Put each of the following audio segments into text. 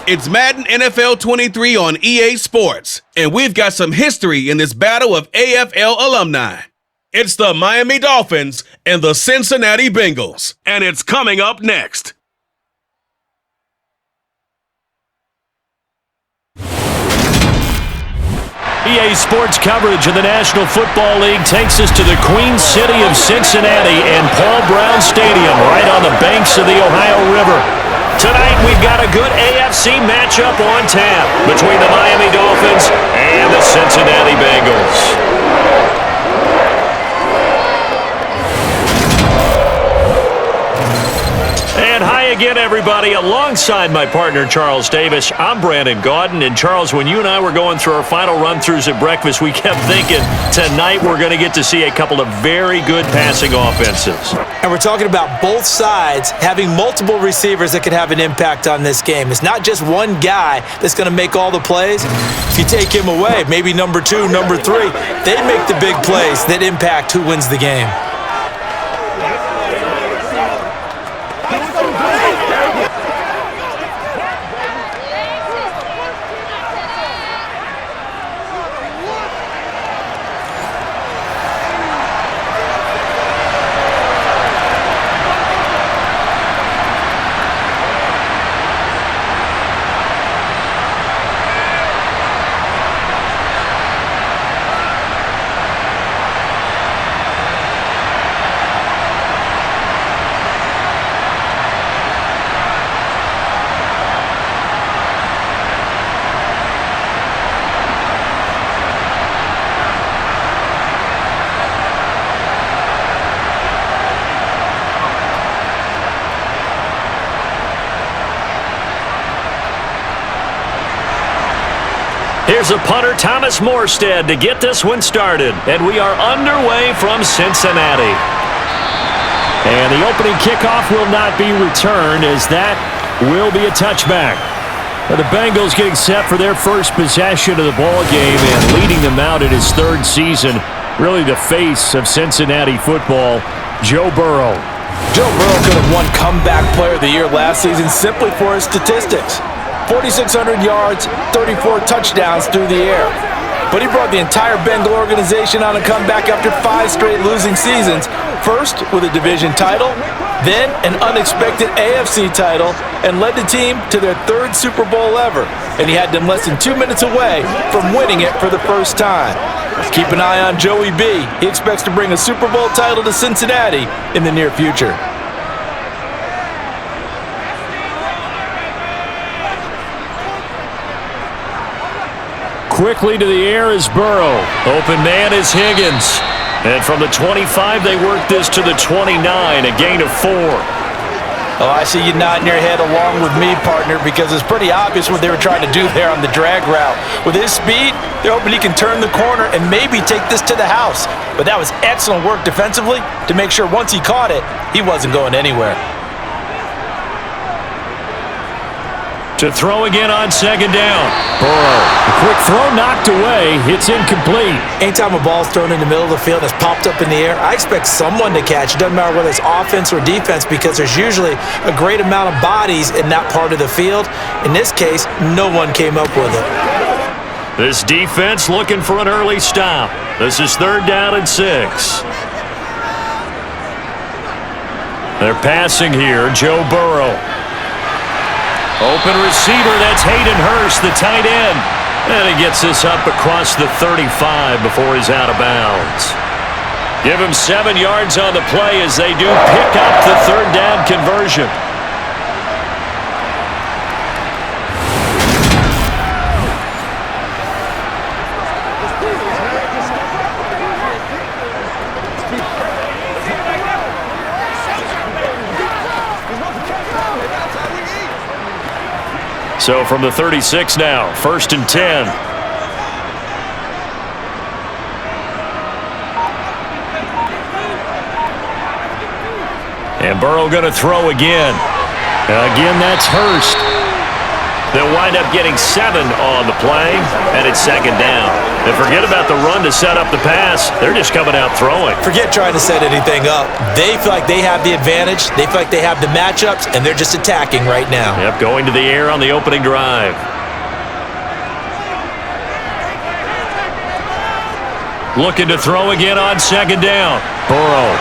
It's Madden NFL 23 on EA Sports, and we've got some history in this battle of AFL alumni. It's the Miami Dolphins and the Cincinnati Bengals, and it's coming up next. EA Sports coverage of the National Football League takes us to the Queen City of Cincinnati and Paul Brown Stadium right on the banks of the Ohio River. Tonight we've got a good AFC matchup on tap between the Miami Dolphins and the Cincinnati Bengals. And hi again, everybody. Alongside my partner, Charles Davis, I'm Brandon Gaudin. And Charles, when you and I were going through our final run-throughs at breakfast, we kept thinking tonight we're going to get to see a couple of very good passing offenses. And we're talking about both sides having multiple receivers that could have an impact on this game. It's not just one guy that's going to make all the plays. If you take him away, maybe number 2, number 3, they make the big plays that impact who wins the game. Here's a punter, Thomas Morstead, to get this one started. And we are underway from Cincinnati. And the opening kickoff will not be returned, as that will be a touchback. Now the Bengals getting set for their first possession of the ball game and leading them out in his third season. Really the face of Cincinnati football, Joe Burrow. Joe Burrow could have won Comeback Player of the Year last season simply for his statistics. 4,600 yards, 34 touchdowns through the air. But he brought the entire Bengal organization on a comeback after 5 straight losing seasons. First with a division title, then an unexpected AFC title, and led the team to their 3rd Super Bowl ever. And he had them less than 2 minutes away from winning it for the first time. Keep an eye on Joey B. He expects to bring a Super Bowl title to Cincinnati in the near future. Quickly to the air is Burrow. Open man is Higgins. And from the 25, they work this to the 29, a gain of 4. Oh, I see you nodding your head along with me, partner, because it's pretty obvious what they were trying to do there on the drag route. With his speed, they're hoping he can turn the corner and maybe take this to the house. But that was excellent work defensively to make sure once he caught it, he wasn't going anywhere. To throw again on 2nd down. Burrow. A quick throw knocked away. It's incomplete. Anytime a ball's thrown in the middle of the field that's popped up in the air, I expect someone to catch. It doesn't matter whether it's offense or defense, because there's usually a great amount of bodies in that part of the field. In this case, no one came up with it. This defense looking for an early stop. This is 3rd down and 6. They're passing here. Joe Burrow. Open receiver, that's Hayden Hurst, the tight end. And he gets this up across the 35 before he's out of bounds. Give him 7 yards on the play as they do pick up the 3rd down conversion. So from the 36 now, 1st and 10. And Burrow going to throw again. Again, that's Hurst. They'll wind up getting 7 on the play, and it's second down. And forget about the run to set up the pass. They're just coming out throwing. Forget trying to set anything up. They feel like they have the advantage. They feel like they have the matchups, and they're just attacking right now. Yep, going to the air on the opening drive. Looking to throw again on second down. Burrow.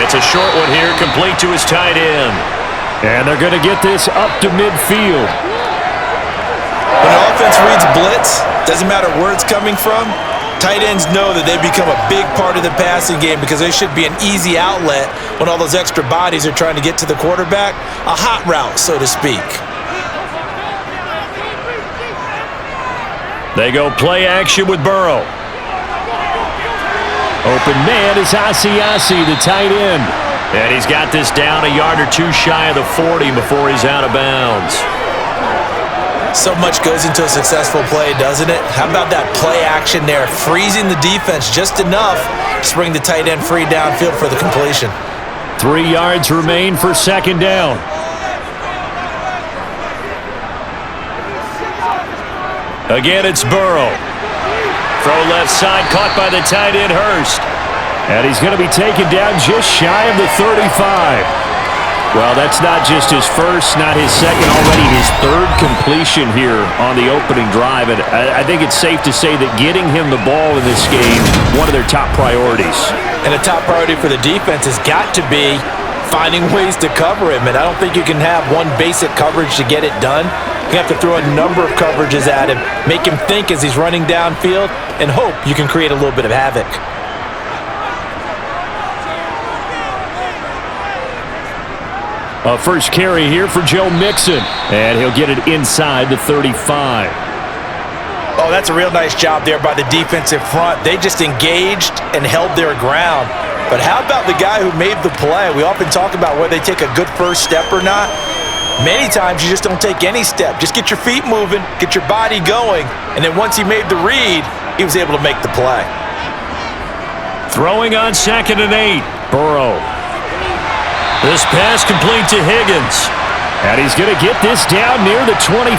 It's a short one here, complete to his tight end. And they're going to get this up to midfield. When an offense reads blitz, doesn't matter where it's coming from, tight ends know that they become a big part of the passing game because they should be an easy outlet when all those extra bodies are trying to get to the quarterback. A hot route, so to speak. They go play action with Burrow. Open man is Asiasi, the tight end. And he's got this down a yard or two shy of the 40 before he's out of bounds. So much goes into a successful play, doesn't it? How about that play action there, freezing the defense just enough to bring the tight end free downfield for the completion. 3 yards remain for second down. Again, it's Burrow. Throw left side, caught by the tight end, Hurst. And he's going to be taken down just shy of the 35. Well, that's not just his first, not his second, already his third completion here on the opening drive. And I think it's safe to say that getting him the ball in this game, one of their top priorities. And a top priority for the defense has got to be finding ways to cover him. And I don't think you can have one basic coverage to get it done. You have to throw a number of coverages at him, make him think as he's running downfield, and hope you can create a little bit of havoc. A first carry here for Joe Mixon, and he'll get it inside the 35. Oh, that's a real nice job there by the defensive front. They just engaged and held their ground. But how about the guy who made the play? We often talk about whether they take a good first step or not. Many times you just don't take any step. Just get your feet moving, get your body going, and then once he made the read, he was able to make the play. Throwing on 2nd and 8, Burrow. This pass complete to Higgins. And he's going to get this down near the 25.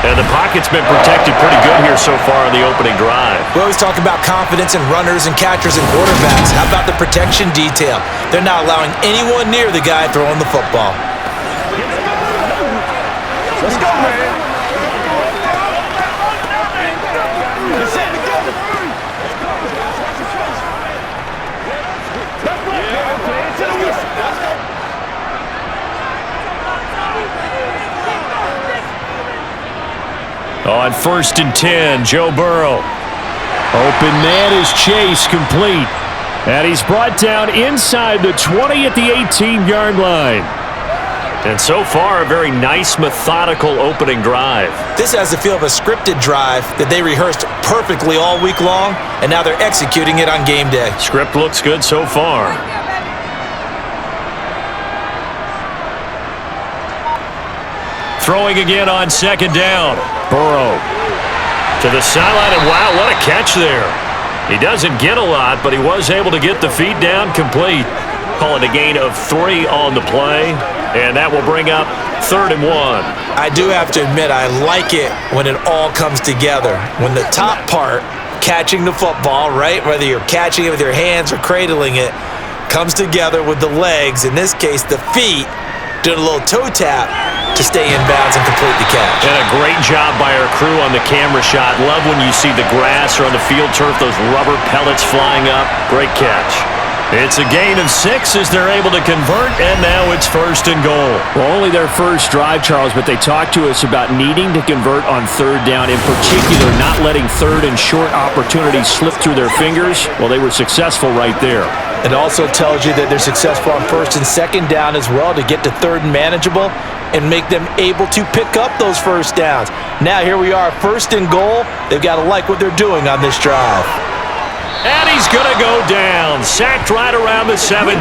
And the pocket's been protected pretty good here so far in the opening drive. We always talk about confidence in runners and catchers and quarterbacks. How about the protection detail? They're not allowing anyone near the guy throwing the football. Let's go, man. On 1st and 10, Joe Burrow. Open man is Chase, complete. And he's brought down inside the 20 at the 18-yard line. And so far, a very nice, methodical opening drive. This has the feel of a scripted drive that they rehearsed perfectly all week long, and now they're executing it on game day. Script looks good so far. Throwing again on 2nd down. Burrow to the sideline, and wow, what a catch there. He doesn't get a lot, but he was able to get the feet down complete. Call it a gain of 3 on the play, and that will bring up 3rd and 1. I do have to admit, I like it when it all comes together. When the top part, catching the football, right, whether you're catching it with your hands or cradling it, comes together with the legs, in this case the feet, doing a little toe tap to stay in bounds and complete the catch. And a great job by our crew on the camera shot. Love when you see the grass or on the field turf, those rubber pellets flying up. Great catch. It's a gain of 6 as they're able to convert, and now it's 1st and goal. Well, only their first drive, Charles, but they talked to us about needing to convert on 3rd down, in particular not letting 3rd and short opportunities slip through their fingers. Well, they were successful right there. It also tells you that they're successful on 1st and 2nd down as well to get to 3rd and manageable and make them able to pick up those first downs. Now here we are, 1st and goal. They've got to like what they're doing on this drive. And he's going to go down, sacked right around the 17.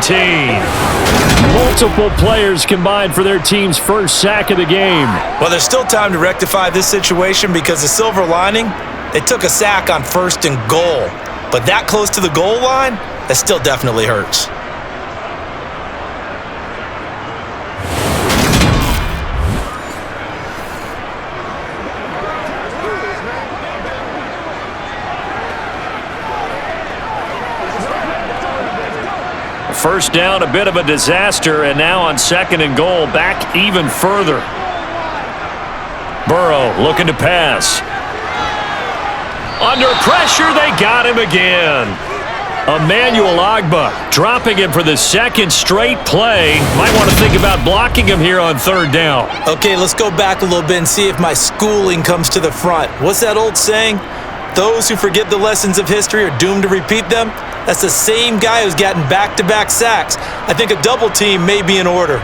Multiple players combined for their team's first sack of the game. Well, there's still time to rectify this situation because the silver lining, they took a sack on 1st and goal. But that close to the goal line, that still definitely hurts. first down, a bit of a disaster, and now on 2nd and goal, back even further. Burrow looking to pass. Under pressure, they got him again. Emmanuel Ogbah dropping him for the 2nd straight play. Might want to think about blocking him here on 3rd down. Okay, let's go back a little bit and see if my schooling comes to the front. What's that old saying? Those who forget the lessons of history are doomed to repeat them. That's the same guy who's gotten back-to-back sacks. I think a double team may be in order.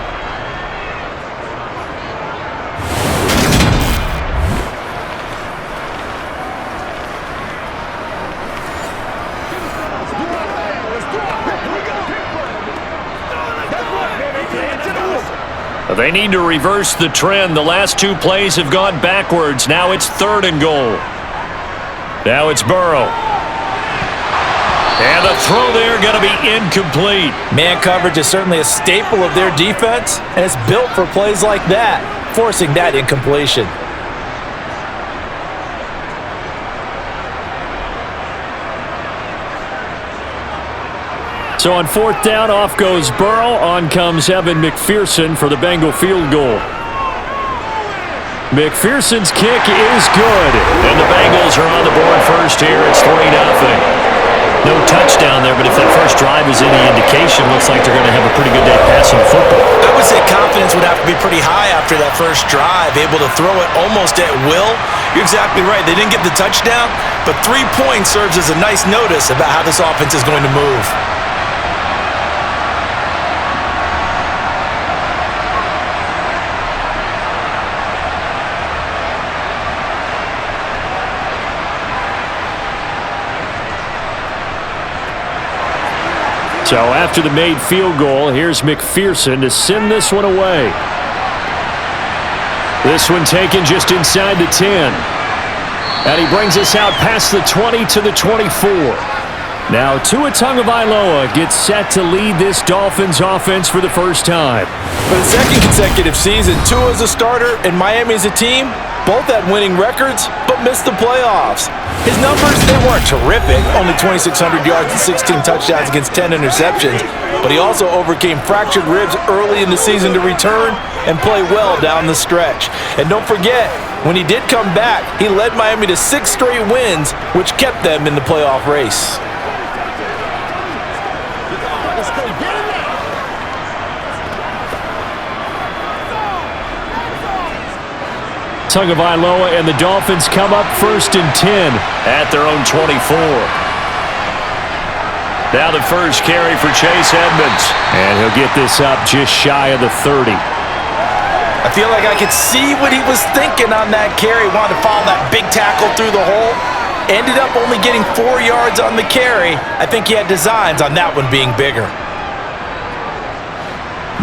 They need to reverse the trend. The last 2 plays have gone backwards. Now it's 3rd and goal. Now it's Burrow. And the throw there going to be incomplete. Man coverage is certainly a staple of their defense, and it's built for plays like that, forcing that incompletion. So on 4th down, off goes Burrow. On comes Evan McPherson for the Bengal field goal. McPherson's kick is good. And the Bengals are on the board first here. It's 3-0. No touchdown there, but if that first drive is any indication, looks like they're going to have a pretty good day passing the football. I would say confidence would have to be pretty high after that first drive, able to throw it almost at will. You're exactly right. They didn't get the touchdown, but 3 points serves as a nice notice about how this offense is going to move. So after the made field goal, here's McPherson to send this one away. This one taken just inside the 10. And he brings us out past the 20 to the 24. Now Tua Tagovailoa gets set to lead this Dolphins offense for the first time. For the 2nd consecutive season, Tua is a starter and Miami is a team. Both had winning records, but missed the playoffs. His numbers, they weren't terrific. Only 2,600 yards and 16 touchdowns against 10 interceptions. But he also overcame fractured ribs early in the season to return and play well down the stretch. And don't forget, when he did come back, he led Miami to 6 straight wins, which kept them in the playoff race. Tagovailoa and the Dolphins come up 1st and 10 at their own 24. Now the first carry for Chase Edmonds. And he'll get this up just shy of the 30. I feel like I could see what he was thinking on that carry. Wanted to follow that big tackle through the hole. Ended up only getting 4 yards on the carry. I think he had designs on that one being bigger.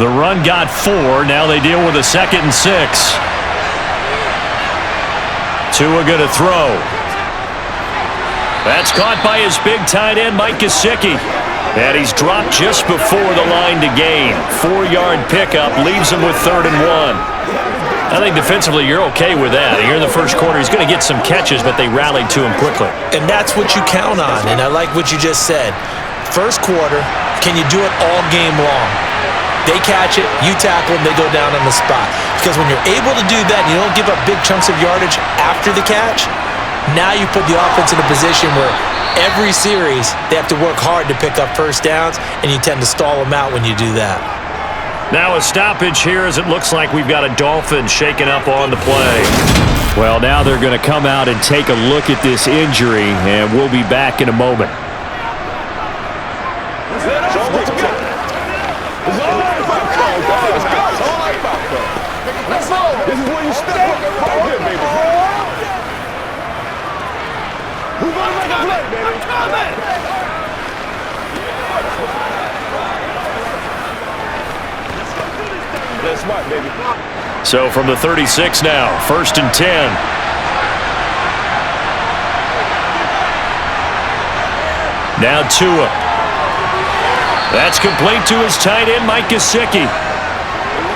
The run got 4. Now they deal with a 2nd and 6. Tua going to throw. That's caught by his big tight end, Mike Gesicki. And he's dropped just before the line to gain. 4-yard pickup leaves him with 3rd and 1. I think defensively you're okay with that. Here in the first quarter, he's going to get some catches, but they rallied to him quickly. And that's what you count on, and I like what you just said. First quarter, can you do it all game long? They catch it, you tackle them, they go down on the spot. Because when you're able to do that and you don't give up big chunks of yardage after the catch, now you put the offense in a position where every series they have to work hard to pick up first downs, and you tend to stall them out when you do that. Now a stoppage here as it looks like we've got a Dolphin shaking up on the play. Well, now they're going to come out and take a look at this injury, and we'll be back in a moment. This is where you step up right here, baby. Who's gonna make a play, baby? That's smart, baby. So from the 36 now, 1st and 10. Now Tua. That's complete to his tight end, Mike Gesicki.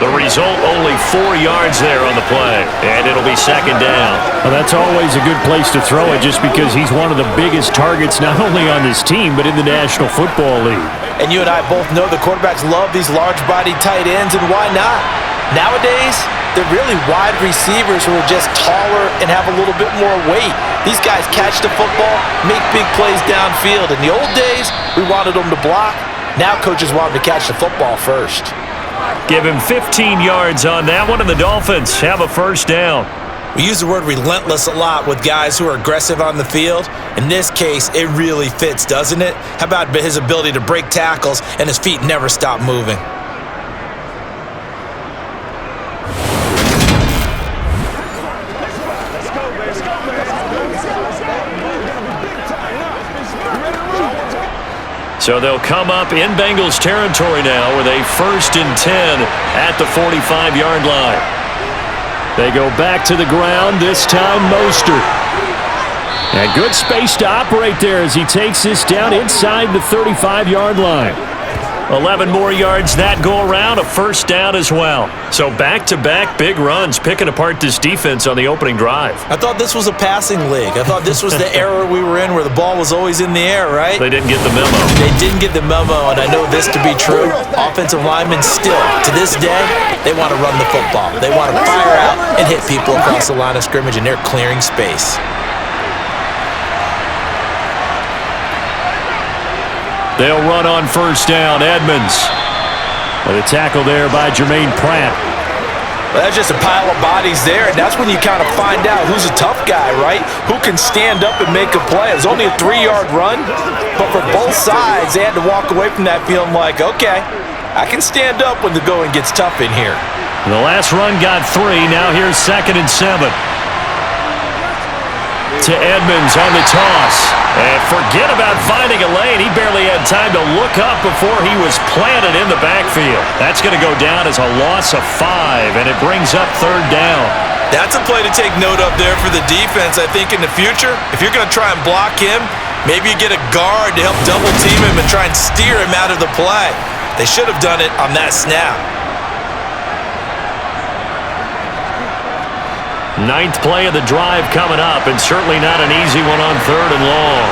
The result, only 4 yards there on the play, and it'll be 2nd down. Well, that's always a good place to throw it just because he's one of the biggest targets not only on this team but in the National Football League. And you and I both know the quarterbacks love these large-bodied tight ends, and why not? Nowadays, they're really wide receivers who are just taller and have a little bit more weight. These guys catch the football, make big plays downfield. In the old days, we wanted them to block. Now coaches want them to catch the football first. Give him 15 yards on that one, and the Dolphins have a first down. We use the word relentless a lot with guys who are aggressive on the field. In this case, it really fits, doesn't it? How about his ability to break tackles and his feet never stop moving? So they'll come up in Bengals territory now with a 1st and 10 at the 45-yard line. They go back to the ground, this time Mostert. And good space to operate there as he takes this down inside the 35-yard line. 11 more yards that go around, a first down as well. So back-to-back big runs, picking apart this defense on the opening drive. I thought this was a passing league. I thought this was the era we were in where the ball was always in the air, right? They didn't get the memo. They didn't get the memo, and I know this to be true. Offensive linemen still, to this day, they want to run the football. They want to fire out and hit people across the line of scrimmage, and they're clearing space. They'll run on first down. Edmonds with a tackle there by Jermaine Pratt. Well, that's just a pile of bodies there, and that's when you kind of find out who's a tough guy, right? Who can stand up and make a play. It was only a 3-yard run, but for both sides, they had to walk away from that feeling like, okay, I can stand up when the going gets tough in here. The last run got 3. Now here's 2nd and 7. To Edmonds on the toss. And forget about finding a lane. He barely had time to look up before he was planted in the backfield. That's going to go down as a loss of 5, and it brings up 3rd down. That's a play to take note of there for the defense, I think, in the future. If you're going to try and block him, maybe you get a guard to help double team him and try and steer him out of the play. They should have done it on that snap. 9th play of the drive coming up, and certainly not an easy one on 3rd and long.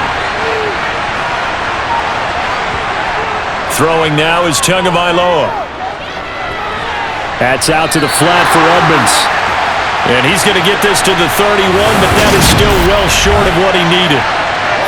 Throwing now is Tagovailoa. That's out to the flat for Edmonds. And he's going to get this to the 31, but that is still well short of what he needed.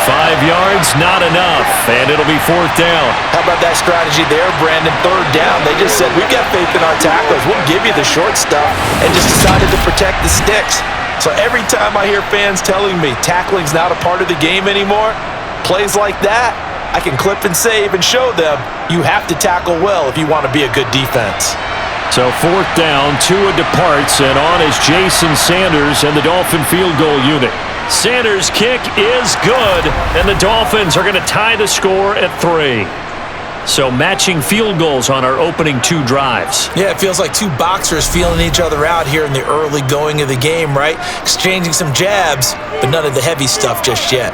5 yards, not enough, and it'll be 4th down. How about that strategy there, Brandon? 3rd down. They just said, we've got faith in our tacklers. We'll give you the short stuff, and just decided to protect the sticks. So every time I hear fans telling me tackling's not a part of the game anymore, plays like that, I can clip and save and show them you have to tackle well if you want to be a good defense. So 4th down, Tua departs, and on is Jason Sanders and the Dolphin field goal unit. Sanders' kick is good, and the Dolphins are going to tie the score at 3. So matching field goals on our opening 2 drives. Yeah, it feels like 2 boxers feeling each other out here in the early going of the game, right? Exchanging some jabs, but none of the heavy stuff just yet.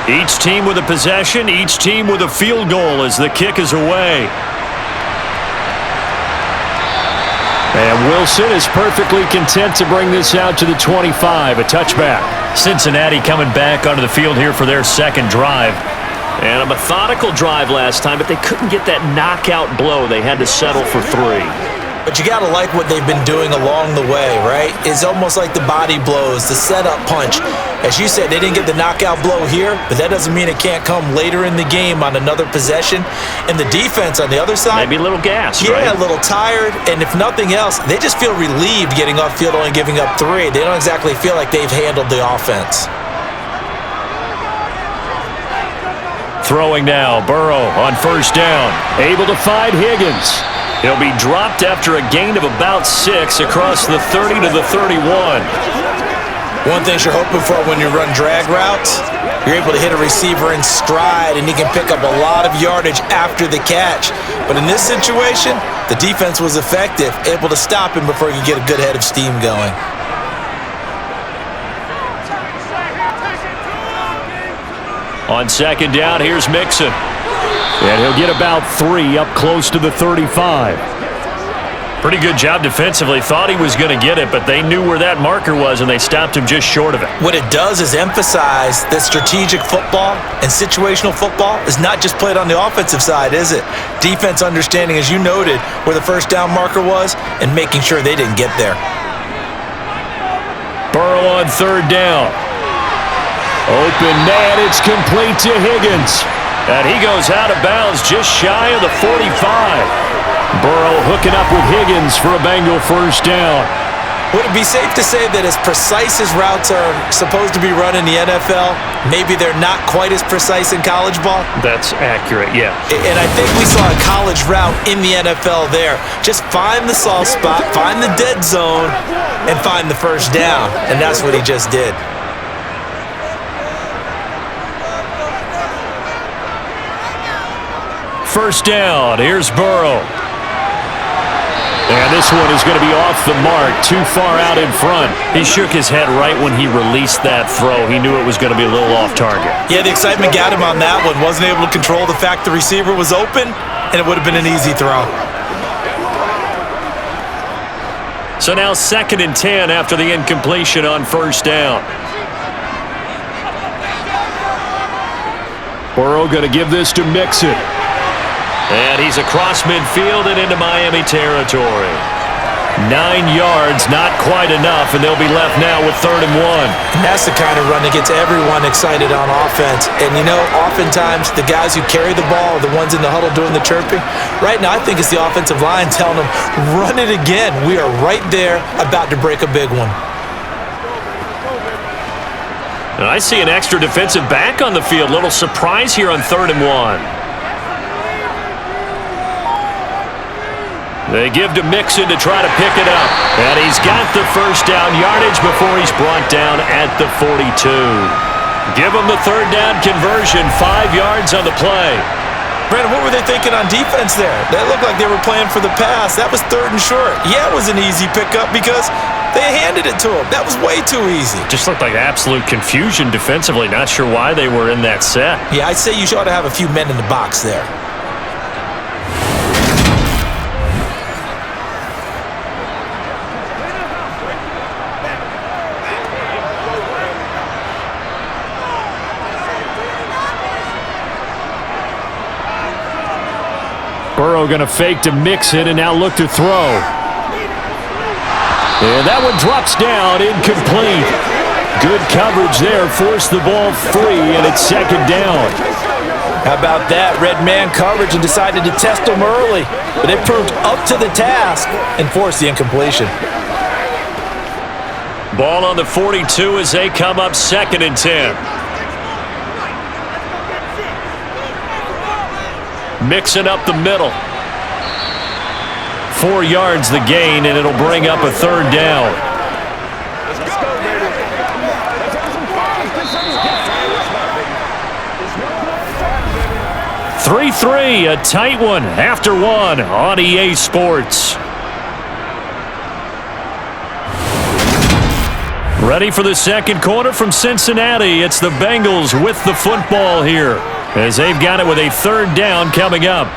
Each team with a possession, each team with a field goal as the kick is away. And Wilson is perfectly content to bring this out to the 25, a touchback. Cincinnati coming back onto the field here for their 2nd drive. And a methodical drive last time, but they couldn't get that knockout blow. They had to settle for 3. But you got to like what they've been doing along the way, right? It's almost like the body blows, the setup punch. As you said, they didn't get the knockout blow here, but that doesn't mean it can't come later in the game on another possession. And the defense on the other side, maybe a little gas, yeah, right? A little tired. And if nothing else, they just feel relieved getting off field, only giving up 3. They don't exactly feel like they've handled the offense. Throwing now, Burrow on first down, able to find Higgins. He'll be dropped after a gain of about 6 across the 30 to the 31. One thing you're hoping for when you run drag routes, You're able to hit a receiver in stride, and he can pick up a lot of yardage after the catch. But in this situation, the defense was effective, able to stop him before he could get a good head of steam going. On second down, here's Mixon. And he'll get about 3 up close to the 35. Pretty good job defensively. Thought he was going to get it, but they knew where that marker was, and they stopped him just short of it. What it does is emphasize that strategic football and situational football is not just played on the offensive side, is it? Defense understanding, as you noted, where the first down marker was and making sure they didn't get there. Burrow on third down. Open man, it's complete to Higgins. And he goes out of bounds just shy of the 45. Burrow hooking up with Higgins for a Bengal first down. Would it be safe to say that as precise as routes are supposed to be run in the NFL, maybe they're not quite as precise in college ball? That's accurate, yeah. And I think we saw a college route in the NFL there. Just find the soft spot, find the dead zone, and find the first down. And that's what he just did. First down, here's Burrow. And this one is going to be off the mark, too far out in front. He shook his head right when he released that throw. He knew it was going to be a little off target. Yeah, the excitement got him on that one. Wasn't able to control the fact the receiver was open, and it would have been an easy throw. So now 2nd and 10 after the incompletion on first down. Burrow going to give this to Mixon. And he's across midfield and into Miami territory. 9 yards, not quite enough, and they'll be left now with 3rd and 1. And that's the kind of run that gets everyone excited on offense. And, you know, oftentimes the guys who carry the ball are the ones in the huddle doing the chirping. Right now, I think it's the offensive line telling them, run it again. We are right there about to break a big one. And I see an extra defensive back on the field. Little surprise here on 3rd and 1. They give to Mixon to try to pick it up. And he's got the first down yardage before he's brought down at the 42. Give him the 3rd down conversion, 5 yards on the play. Brandon, what were they thinking on defense there? That looked like they were playing for the pass. That was 3rd and short. Yeah, it was an easy pickup because they handed it to him. That was way too easy. Just looked like absolute confusion defensively. Not sure why they were in that set. Yeah, I'd say you ought to have a few men in the box there. Burrow going to fake to Mixon and now look to throw. And that one drops down, incomplete. Good coverage there, forced the ball free, and it's 2nd down. How about that? Red man coverage and decided to test them early. But it proved up to the task and forced the incompletion. Ball on the 42 as they come up 2nd and 10. Mixing up the middle. 4 yards the gain, and it'll bring up a 3rd down. 3-3, a tight one after 1 on EA Sports. Ready for the second quarter from Cincinnati. It's the Bengals with the football here, as they've got it with a 3rd down coming up.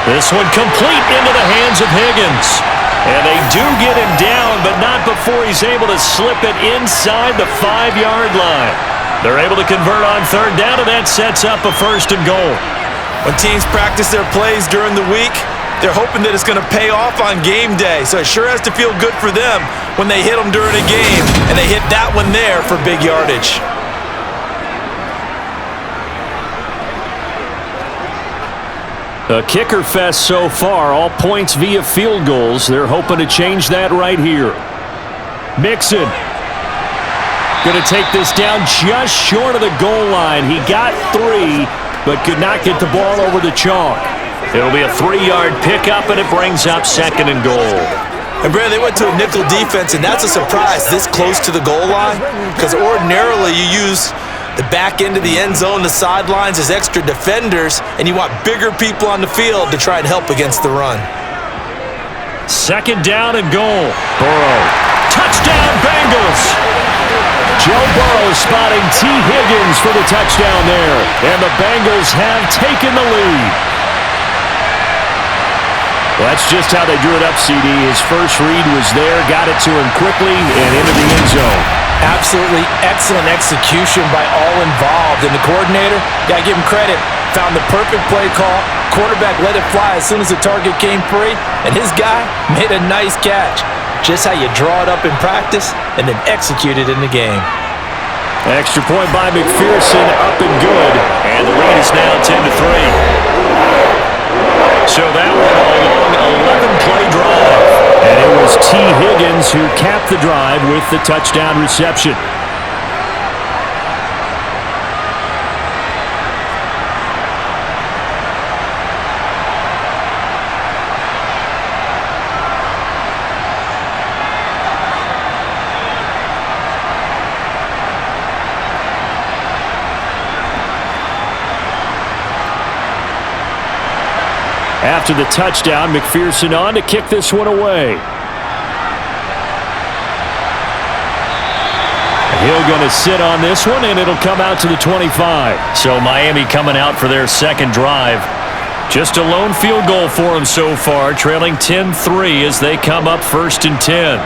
This one complete into the hands of Higgins. And they do get him down, but not before he's able to slip it inside the 5-yard line. They're able to convert on 3rd down, and that sets up a 1st and goal. When teams practice their plays during the week, they're hoping that it's going to pay off on game day. So it sure has to feel good for them when they hit them during a game, and they hit that one there for big yardage. A kicker fest so far, all points via field goals. They're hoping to change that right here. Mixon going to take this down just short of the goal line. He got 3, but could not get the ball over the chalk. It'll be a 3-yard pickup, and it brings up 2nd and goal. And Brad, they went to a nickel defense, and that's a surprise this close to the goal line, because ordinarily you use the back end of the end zone, the sidelines as extra defenders, and you want bigger people on the field to try and help against the run. Second down and goal. Burrow. Touchdown, Bengals! Joe Burrow spotting T. Higgins for the touchdown there. And the Bengals have taken the lead. Well, that's just how they drew it up, CD. His first read was there, got it to him quickly, and into the end zone. Absolutely excellent execution by all involved. And the coordinator, got to give him credit, found the perfect play call. Quarterback let it fly as soon as the target came free, and his guy made a nice catch. Just how you draw it up in practice and then execute it in the game. Extra point by McPherson, up and good. And the lead is now 10-3. So that one a long 11-play drive. And it was T. Higgins who capped the drive with the touchdown reception. After the touchdown, McPherson on to kick this one away. He'll going to sit on this one, and it'll come out to the 25. So Miami coming out for their second drive. Just a lone field goal for them so far, trailing 10-3 as they come up 1st and 10.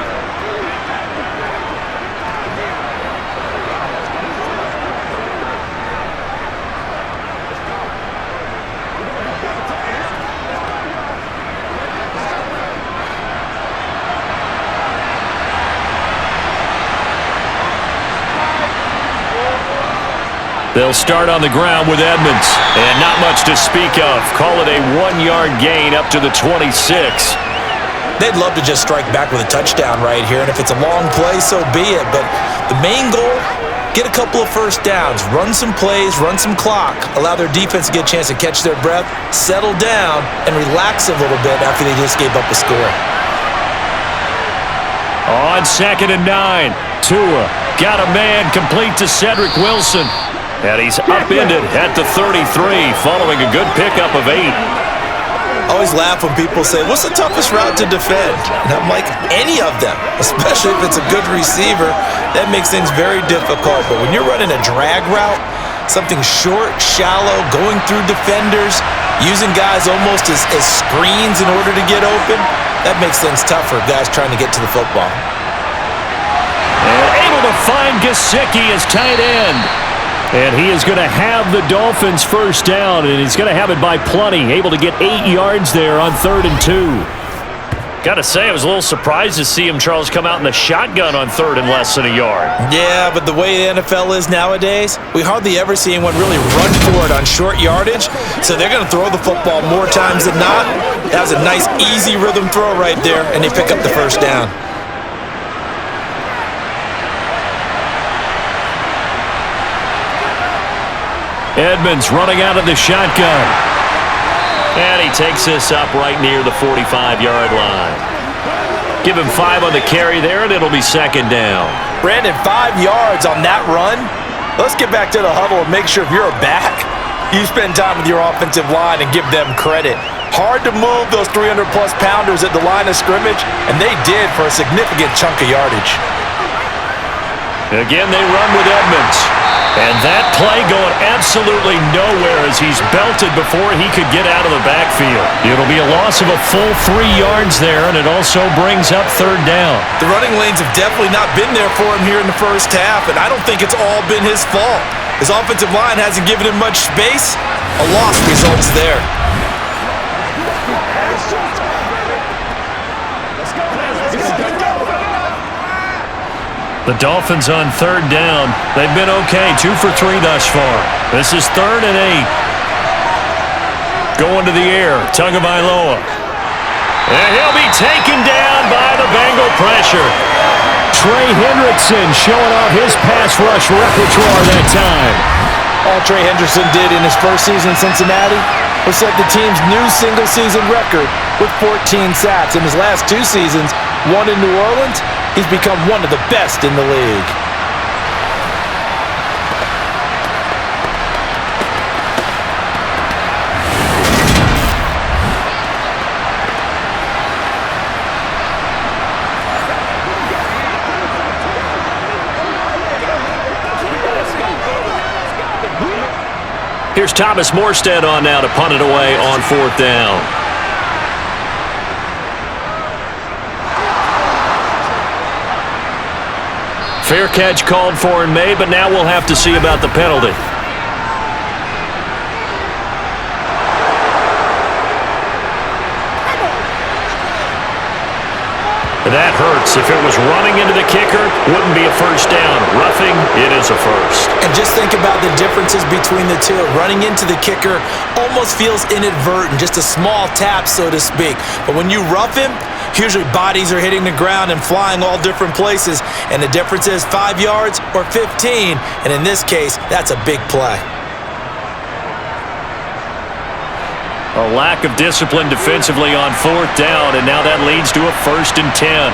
They'll start on the ground with Edmonds. And not much to speak of. Call it a 1-yard gain up to the 26. They'd love to just strike back with a touchdown right here, and if it's a long play, so be it. But the main goal, get a couple of first downs, run some plays, run some clock, allow their defense to get a chance to catch their breath, settle down, and relax a little bit after they just gave up a score. On 2nd and 9, Tua got a man complete to Cedric Wilson. And he's upended at the 33 following a good pickup of 8. I always laugh when people say, what's the toughest route to defend? And I'm like, any of them, especially if it's a good receiver. That makes things very difficult. But when you're running a drag route, something short, shallow, going through defenders, using guys almost as screens in order to get open, that makes things tougher, guys trying to get to the football. And able to find Gesicki as tight end. And he is going to have the Dolphins first down, and he's going to have it by plenty. Able to get 8 yards there on 3rd and 2. Got to say, I was a little surprised to see him, Charles, come out in the shotgun on 3rd and less than a yard. Yeah, but the way the NFL is nowadays, we hardly ever see anyone really run for it on short yardage. So they're going to throw the football more times than not. That was a nice, easy rhythm throw right there, and they pick up the first down. Edmonds running out of the shotgun. And he takes this up right near the 45-yard line. Give him 5 on the carry there, and it'll be 2nd down. Brandon, 5 yards on that run. Let's get back to the huddle and make sure if you're a back, you spend time with your offensive line and give them credit. Hard to move those 300-plus pounders at the line of scrimmage, and they did for a significant chunk of yardage. Again, they run with Edmonds. And that play going absolutely nowhere as he's belted before he could get out of the backfield. It'll be a loss of a full 3 yards there, and it also brings up 3rd down. The running lanes have definitely not been there for him here in the first half, and I don't think it's all been his fault. His offensive line hasn't given him much space. A loss results there. The Dolphins on 3rd down. They've been okay, 2 for 3 thus far. This is 3rd and 8. Going to the air, Tagovailoa. And he'll be taken down by the Bengal pressure. Trey Hendrickson showing off his pass rush repertoire that time. All Trey Hendrickson did in his first season in Cincinnati was set the team's new single-season record with 14 sacks. In his last 2 seasons, one in New Orleans, he's become one of the best in the league. Here's Thomas Morstead on now to punt it away on 4th down. Fair catch called for and made, but now we'll have to see about the penalty. That hurts. If it was running into the kicker, wouldn't be a first down. Roughing, it is a first. And just think about the differences between the two. Running into the kicker almost feels inadvertent, just a small tap, so to speak. But when you rough him, usually bodies are hitting the ground and flying all different places. And the difference is 5 yards or 15. And in this case, that's a big play. A lack of discipline defensively on 4th down, and now that leads to a 1st and 10.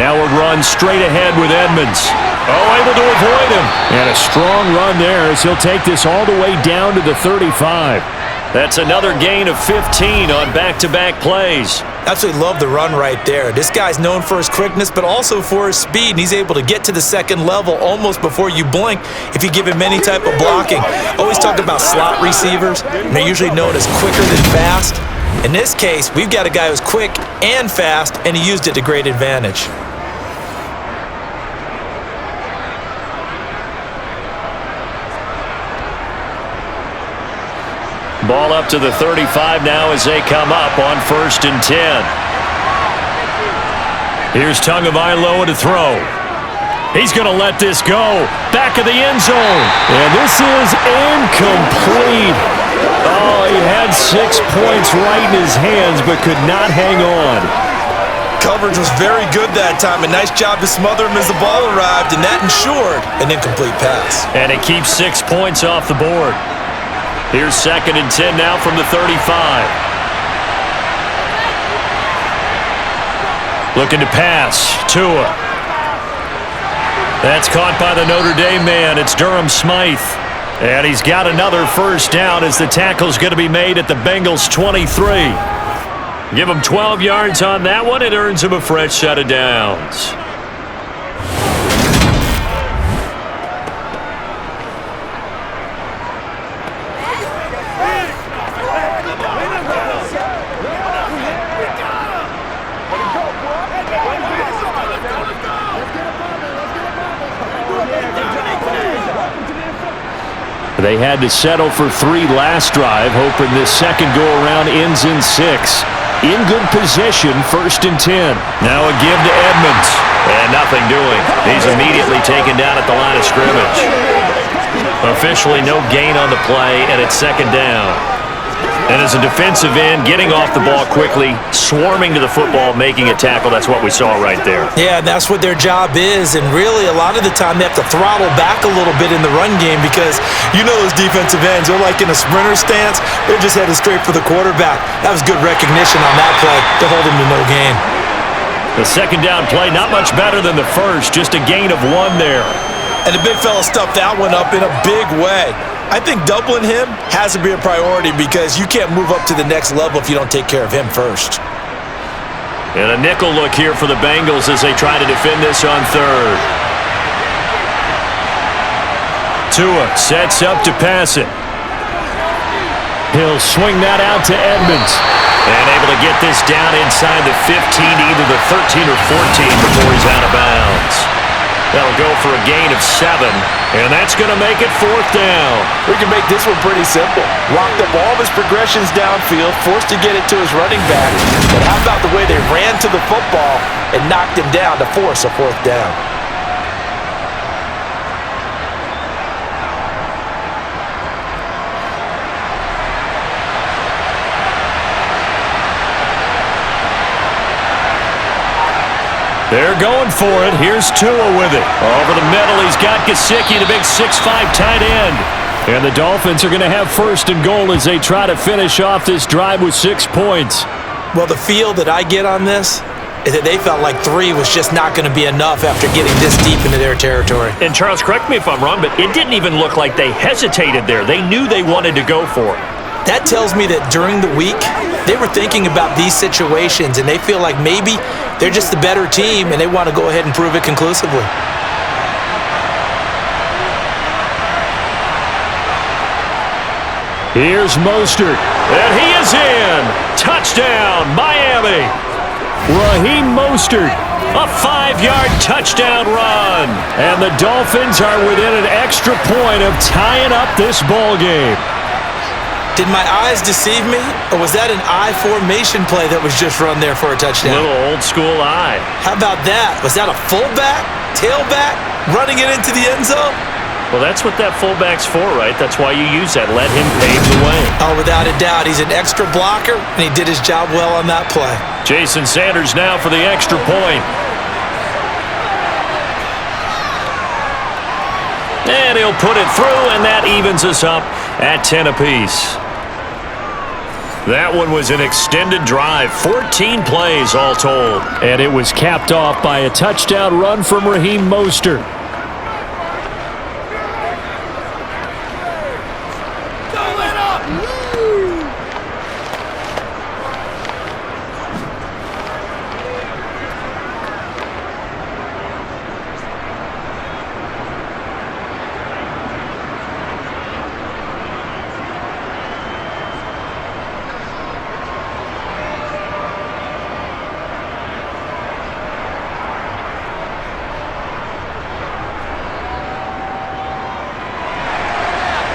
Now a run straight ahead with Edmonds. Oh, able to avoid him. And a strong run there as he'll take this all the way down to the 35. That's another gain of 15 on back-to-back plays. Absolutely love the run right there. This guy's known for his quickness, but also for his speed, and he's able to get to the second level almost before you blink if you give him any type of blocking. Always talk about slot receivers, and they're usually known as quicker than fast. In this case, we've got a guy who's quick and fast, and he used it to great advantage. Ball up to the 35 now as they come up on 1st and 10. Here's Tagovailoa to throw. He's going to let this go. Back of the end zone. And this is incomplete. Oh, he had 6 points right in his hands but could not hang on. Coverage was very good that time. A nice job to smother him as the ball arrived, and that ensured an incomplete pass. And it keeps 6 points off the board. Here's 2nd and 10 now from the 35. Looking to pass. Tua. That's caught by the Notre Dame man. It's Durham Smythe. And he's got another first down as the tackle's going to be made at the Bengals 23. Give him 12 yards on that one. It earns him a fresh set of downs. They had to settle for 3 last drive, hoping this second go-around ends in 6. In good position, 1st and 10. Now a give to Edmonds. And nothing doing. He's immediately taken down at the line of scrimmage. Officially no gain on the play, and it's 2nd down. And as a defensive end, getting off the ball quickly, swarming to the football, making a tackle, that's what we saw right there. Yeah, and that's what their job is, and really a lot of the time they have to throttle back a little bit in the run game because you know those defensive ends, they're like in a sprinter stance, they're just headed straight for the quarterback. That was good recognition on that play to hold him to no gain. The 2nd down play, not much better than the first, just a gain of 1 there. And the big fella stuffed that one up in a big way. I think doubling him has to be a priority because you can't move up to the next level if you don't take care of him first. And a nickel look here for the Bengals as they try to defend this on 3rd. Tua sets up to pass it. He'll swing that out to Edmonds. And able to get this down inside the 15, either the 13 or 14 before he's out of bounds. That'll go for a gain of 7, and that's going to make it 4th down. We can make this one pretty simple. Locked up all of his progressions downfield, forced to get it to his running back. But how about the way they ran to the football and knocked him down to force a 4th down? They're going for it. Here's Tua with it. Over the middle, he's got Gesicki, the big 6'5" tight end. And the Dolphins are going to have 1st and goal as they try to finish off this drive with 6 points. Well, the feel that I get on this is that they felt like 3 was just not going to be enough after getting this deep into their territory. And Charles, correct me if I'm wrong, but it didn't even look like they hesitated there. They knew they wanted to go for it. That tells me that during the week, they were thinking about these situations, and they feel like maybe they're just the better team, and they want to go ahead and prove it conclusively. Here's Mostert, and he is in. Touchdown, Miami. Raheem Mostert, a 5-yard touchdown run. And the Dolphins are within an extra point of tying up this ball game. Did my eyes deceive me, or was that an I formation play that was just run there for a touchdown? Little old school eye. How about that? Was that a fullback, tailback, running it into the end zone? Well, that's what that fullback's for, right? That's why you use that. Let him pave the way. Oh, without a doubt. He's an extra blocker, and he did his job well on that play. Jason Sanders now for the extra point. And he'll put it through, and that evens us up at 10 apiece. That one was an extended drive, 14 plays all told. And it was capped off by a touchdown run from Raheem Mostert.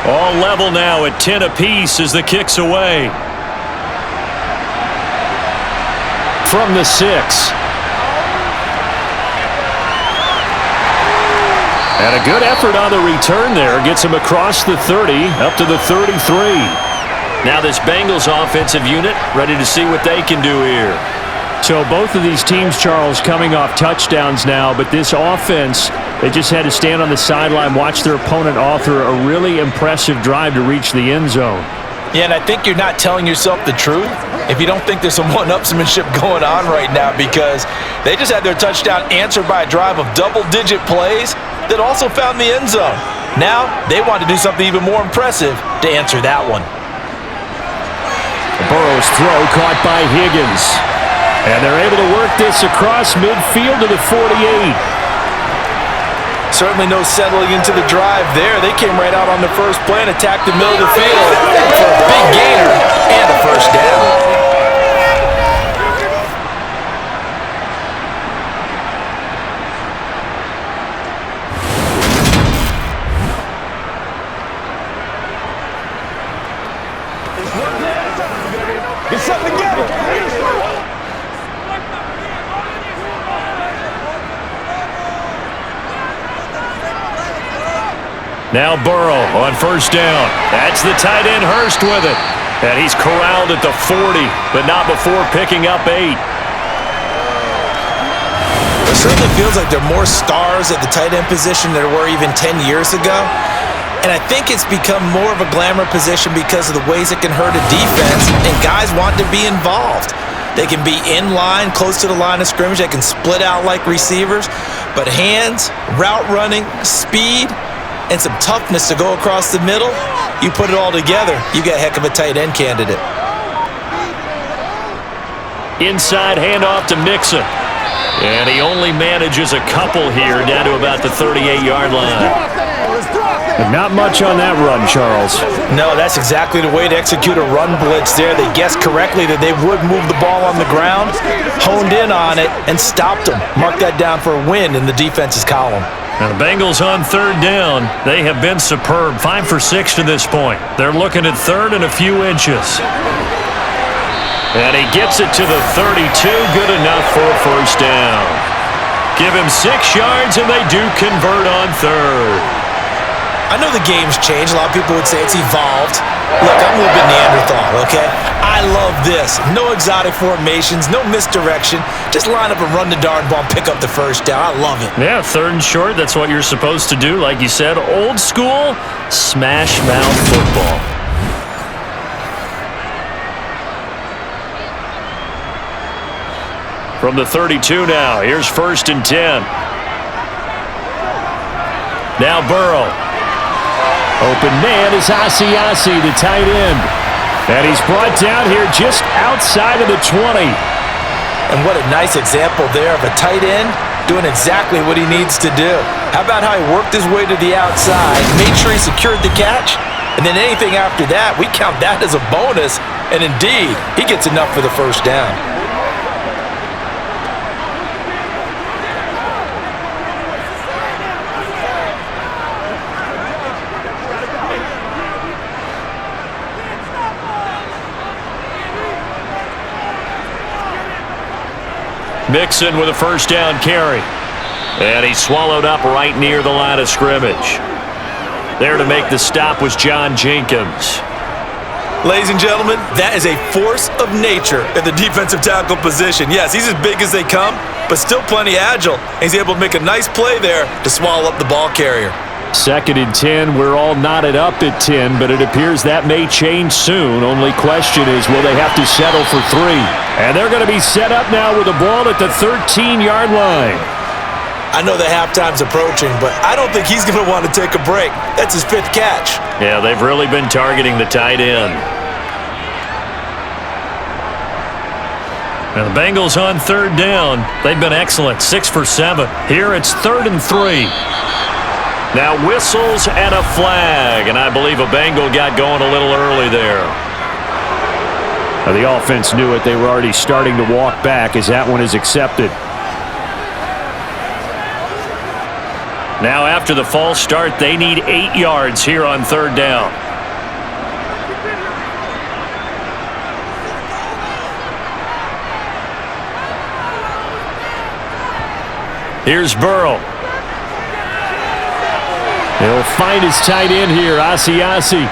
All level now at 10 apiece as the kick's away. From the 6. And a good effort on the return there. Gets him across the 30, up to the 33. Now this Bengals offensive unit ready to see what they can do here. So both of these teams, Charles, coming off touchdowns now, but this offense, they just had to stand on the sideline, watch their opponent author a really impressive drive to reach the end zone. Yeah, and I think you're not telling yourself the truth if you don't think there's some one-upsmanship going on right now, because they just had their touchdown answered by a drive of double-digit plays that also found the end zone. Now they want to do something even more impressive to answer that one. Burrow's throw caught by Higgins. And they're able to work this across midfield to the 48. Certainly no settling into the drive there. They came right out on the first play and attacked the middle of the field for a big gainer and a first down. Get something together. Now Burrow on first down. That's the tight end Hurst with it. And he's corralled at the 40, but not before picking up 8. It certainly feels like there are more stars at the tight end position than there were even 10 years ago. And I think it's become more of a glamour position because of the ways it can hurt a defense, and guys want to be involved. They can be in line, close to the line of scrimmage. They can split out like receivers. But hands, route running, speed, and some toughness to go across the middle, you put it all together, you got a heck of a tight end candidate. Inside handoff to Mixon. And he only manages a couple here down to about the 38-yard line. But not much on that run, Charles. No, that's exactly the way to execute a run blitz there. They guessed correctly that they would move the ball on the ground, honed in on it, and stopped them. Mark that down for a win in the defense's column. Now the Bengals on third down. They have been superb. 5 for 6 to this point. They're looking at third and a few inches. And he gets it to the 32. Good enough for a first down. Give him 6 yards, and they do convert on third. I know the game's changed. A lot of people would say it's evolved. Look, I'm a little bit Neanderthal, okay? I love this. No exotic formations, no misdirection. Just line up and run the darn ball, pick up the first down. I love it. Yeah, third and short, that's what you're supposed to do. Like you said, old school, smash mouth football. From the 32 now, here's 1st and 10. Now Burrow. Open man is Asiasi, the tight end. And he's brought down here just outside of the 20. And what a nice example there of a tight end doing exactly what he needs to do. How about how he worked his way to the outside, made sure he secured the catch, and then anything after that, we count that as a bonus. And indeed, he gets enough for the 1st down. Mixon with a 1st down carry. And he swallowed up right near the line of scrimmage. There to make the stop was John Jenkins. Ladies and gentlemen, that is a force of nature in the defensive tackle position. Yes, he's as big as they come, but still plenty agile. He's able to make a nice play there to swallow up the ball carrier. 2nd and 10. We're all knotted up at 10, but it appears that may change soon. Only question is, will they have to settle for 3? And they're going to be set up now with the ball at the 13-yard line. I know the halftime's approaching, but I don't think he's going to want to take a break. That's his 5th catch. Yeah, they've really been targeting the tight end. Now the Bengals on 3rd down. They've been excellent, 6 for 7. Here it's 3rd and 3. Now whistles and a flag, and I believe a Bengal got going a little early there. Now the offense knew it. They were already starting to walk back as that one is accepted. Now after the false start, they need 8 yards here on 3rd down. Here's Burrow. He'll find his tight end here, Asiasi.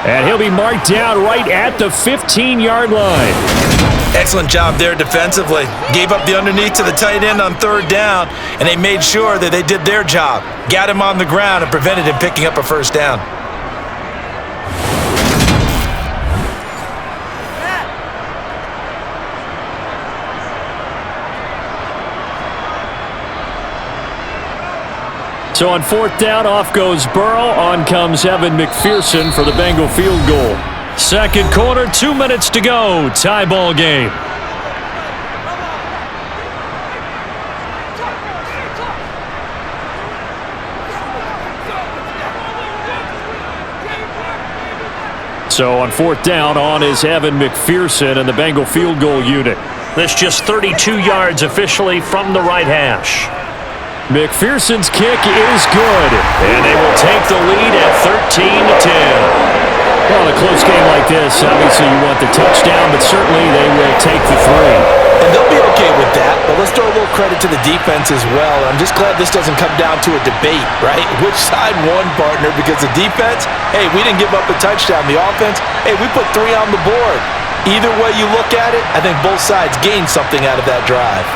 And he'll be marked down right at the 15-yard line. Excellent job there defensively. Gave up the underneath to the tight end on 3rd down, and they made sure that they did their job. Got him on the ground and prevented him picking up a 1st down. So on 4th down, off goes Burrow. On comes Evan McPherson for the Bengal field goal. 2nd quarter, 2 minutes to go. Tie ball game. So on 4th down, on is Evan McPherson and the Bengal field goal unit. This just 32 yards officially from the right hash. McPherson's kick is good. And they will take the lead at 13-10. Well, in a close game like this, obviously you want the touchdown, but certainly they will take the 3. And they'll be okay with that, but let's throw a little credit to the defense as well. I'm just glad this doesn't come down to a debate, right? Which side won, partner? Because the defense, hey, we didn't give up a touchdown. The offense, hey, we put 3 on the board. Either way you look at it, I think both sides gained something out of that drive.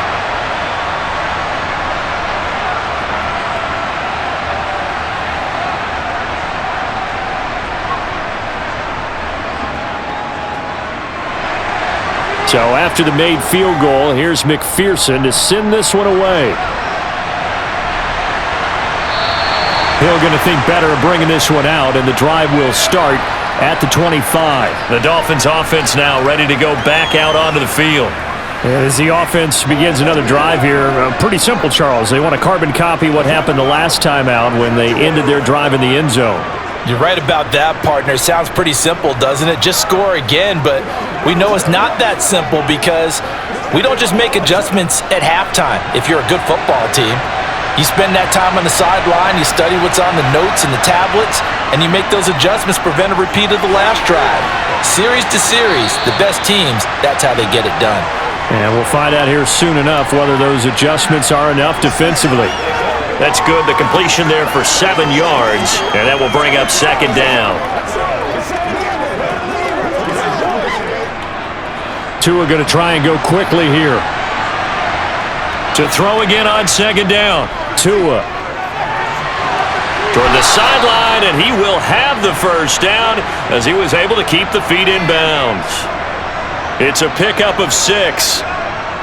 So after the made field goal, here's McPherson to send this one away. Hill going to think better of bringing this one out, and the drive will start at the 25. The Dolphins offense now ready to go back out onto the field. And as the offense begins another drive here, pretty simple, Charles. They want to carbon copy what happened the last time out when they ended their drive in the end zone. You're right about that, partner. Sounds pretty simple, doesn't it? Just score again, but we know it's not that simple because we don't just make adjustments at halftime if you're a good football team. You spend that time on the sideline, you study what's on the notes and the tablets, and you make those adjustments, prevent a repeat of the last drive. Series to series, the best teams, that's how they get it done. And we'll find out here soon enough whether those adjustments are enough defensively. That's good. The completion there for 7 yards, and that will bring up 2nd down. Tua going to try and go quickly here. To throw again on 2nd down. Tua. Toward the sideline, and he will have the 1st down as he was able to keep the feet in bounds. It's a pickup of 6.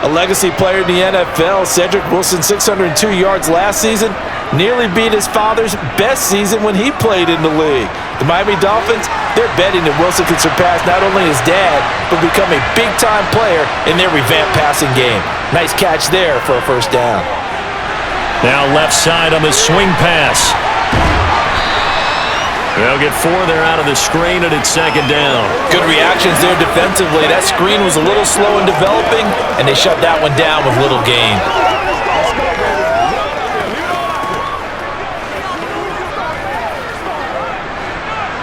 A legacy player in the NFL, Cedric Wilson, 602 yards last season, nearly beat his father's best season when he played in the league. The Miami Dolphins, they're betting that Wilson can surpass not only his dad, but become a big-time player in their revamped passing game. Nice catch there for a first down. Now left side on the swing pass. They'll get 4 there out of the screen, and it's second down. Good reactions there defensively. That screen was a little slow in developing, and they shut that one down with little gain.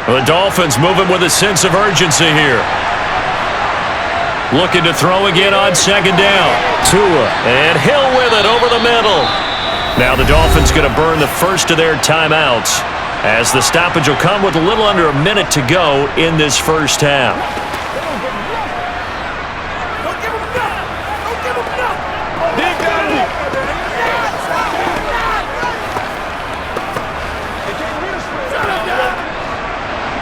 The Dolphins moving with a sense of urgency here. Looking to throw again on second down. Tua, and Hill with it over the middle. Now the Dolphins going to burn the first of their timeouts, as the stoppage will come with a little under a minute to go in this first half.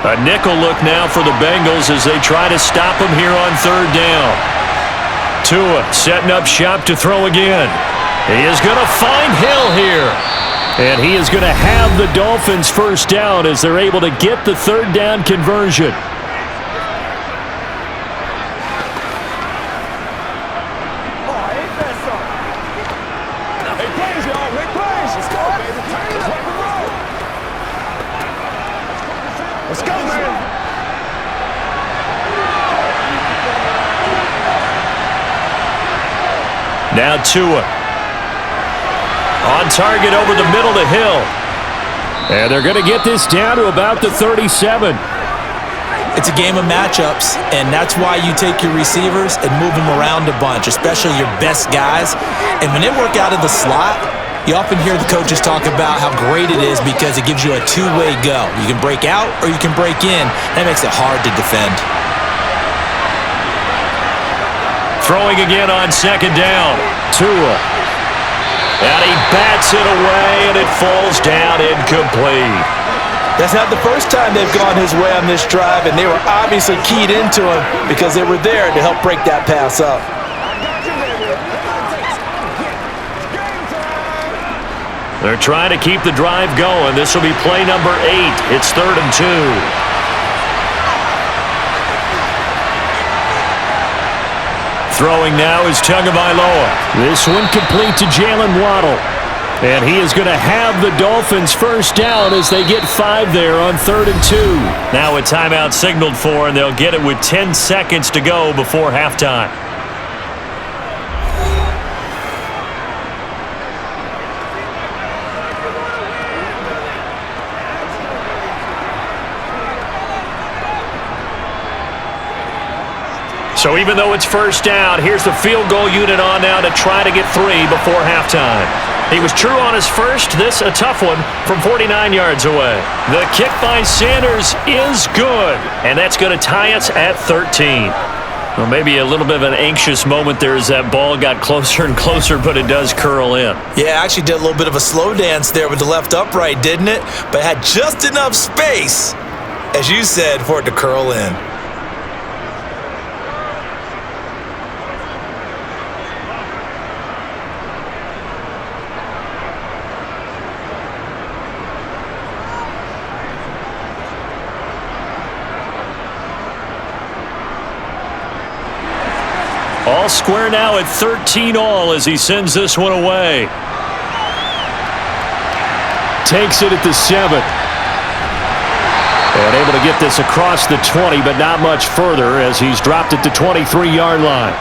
A nickel look now for the Bengals as they try to stop him here on third down. Tua setting up shop to throw again. He is going to find Hill here. And he is going to have the Dolphins first down as they're able to get the third down conversion. Let's go, man. Now Tua. On target over the middle to Hill. And they're going to get this down to about the 37. It's a game of matchups, and that's why you take your receivers and move them around a bunch, especially your best guys. And when they work out of the slot, you often hear the coaches talk about how great it is because it gives you a two-way go. You can break out or you can break in. That makes it hard to defend. Throwing again on second down. Tua. And he bats it away, and it falls down incomplete. That's not the first time they've gone his way on this drive, and they were obviously keyed into him because they were there to help break that pass up. They're trying to keep the drive going. This will be play number 8. It's 3rd and 2. Throwing now is Tagovailoa. This one complete to Jalen Waddle. And he is going to have the Dolphins first down as they get 5 there on 3rd and 2. Now a timeout signaled for, and they'll get it with 10 seconds to go before halftime. So even though it's first down, here's the field goal unit on now to try to get 3 before halftime. He was true on his first. This a tough one from 49 yards away. The kick by Sanders is good, and that's going to tie us at 13. Well, maybe a little bit of an anxious moment there as that ball got closer and closer, but it does curl in. Yeah, actually did a little bit of a slow dance there with the left upright, didn't it? But had just enough space, as you said, for it to curl in. All square now at 13 all as he sends this one away. Takes it at the 7. And able to get this across the 20, but not much further as he's dropped it to 23-yard line.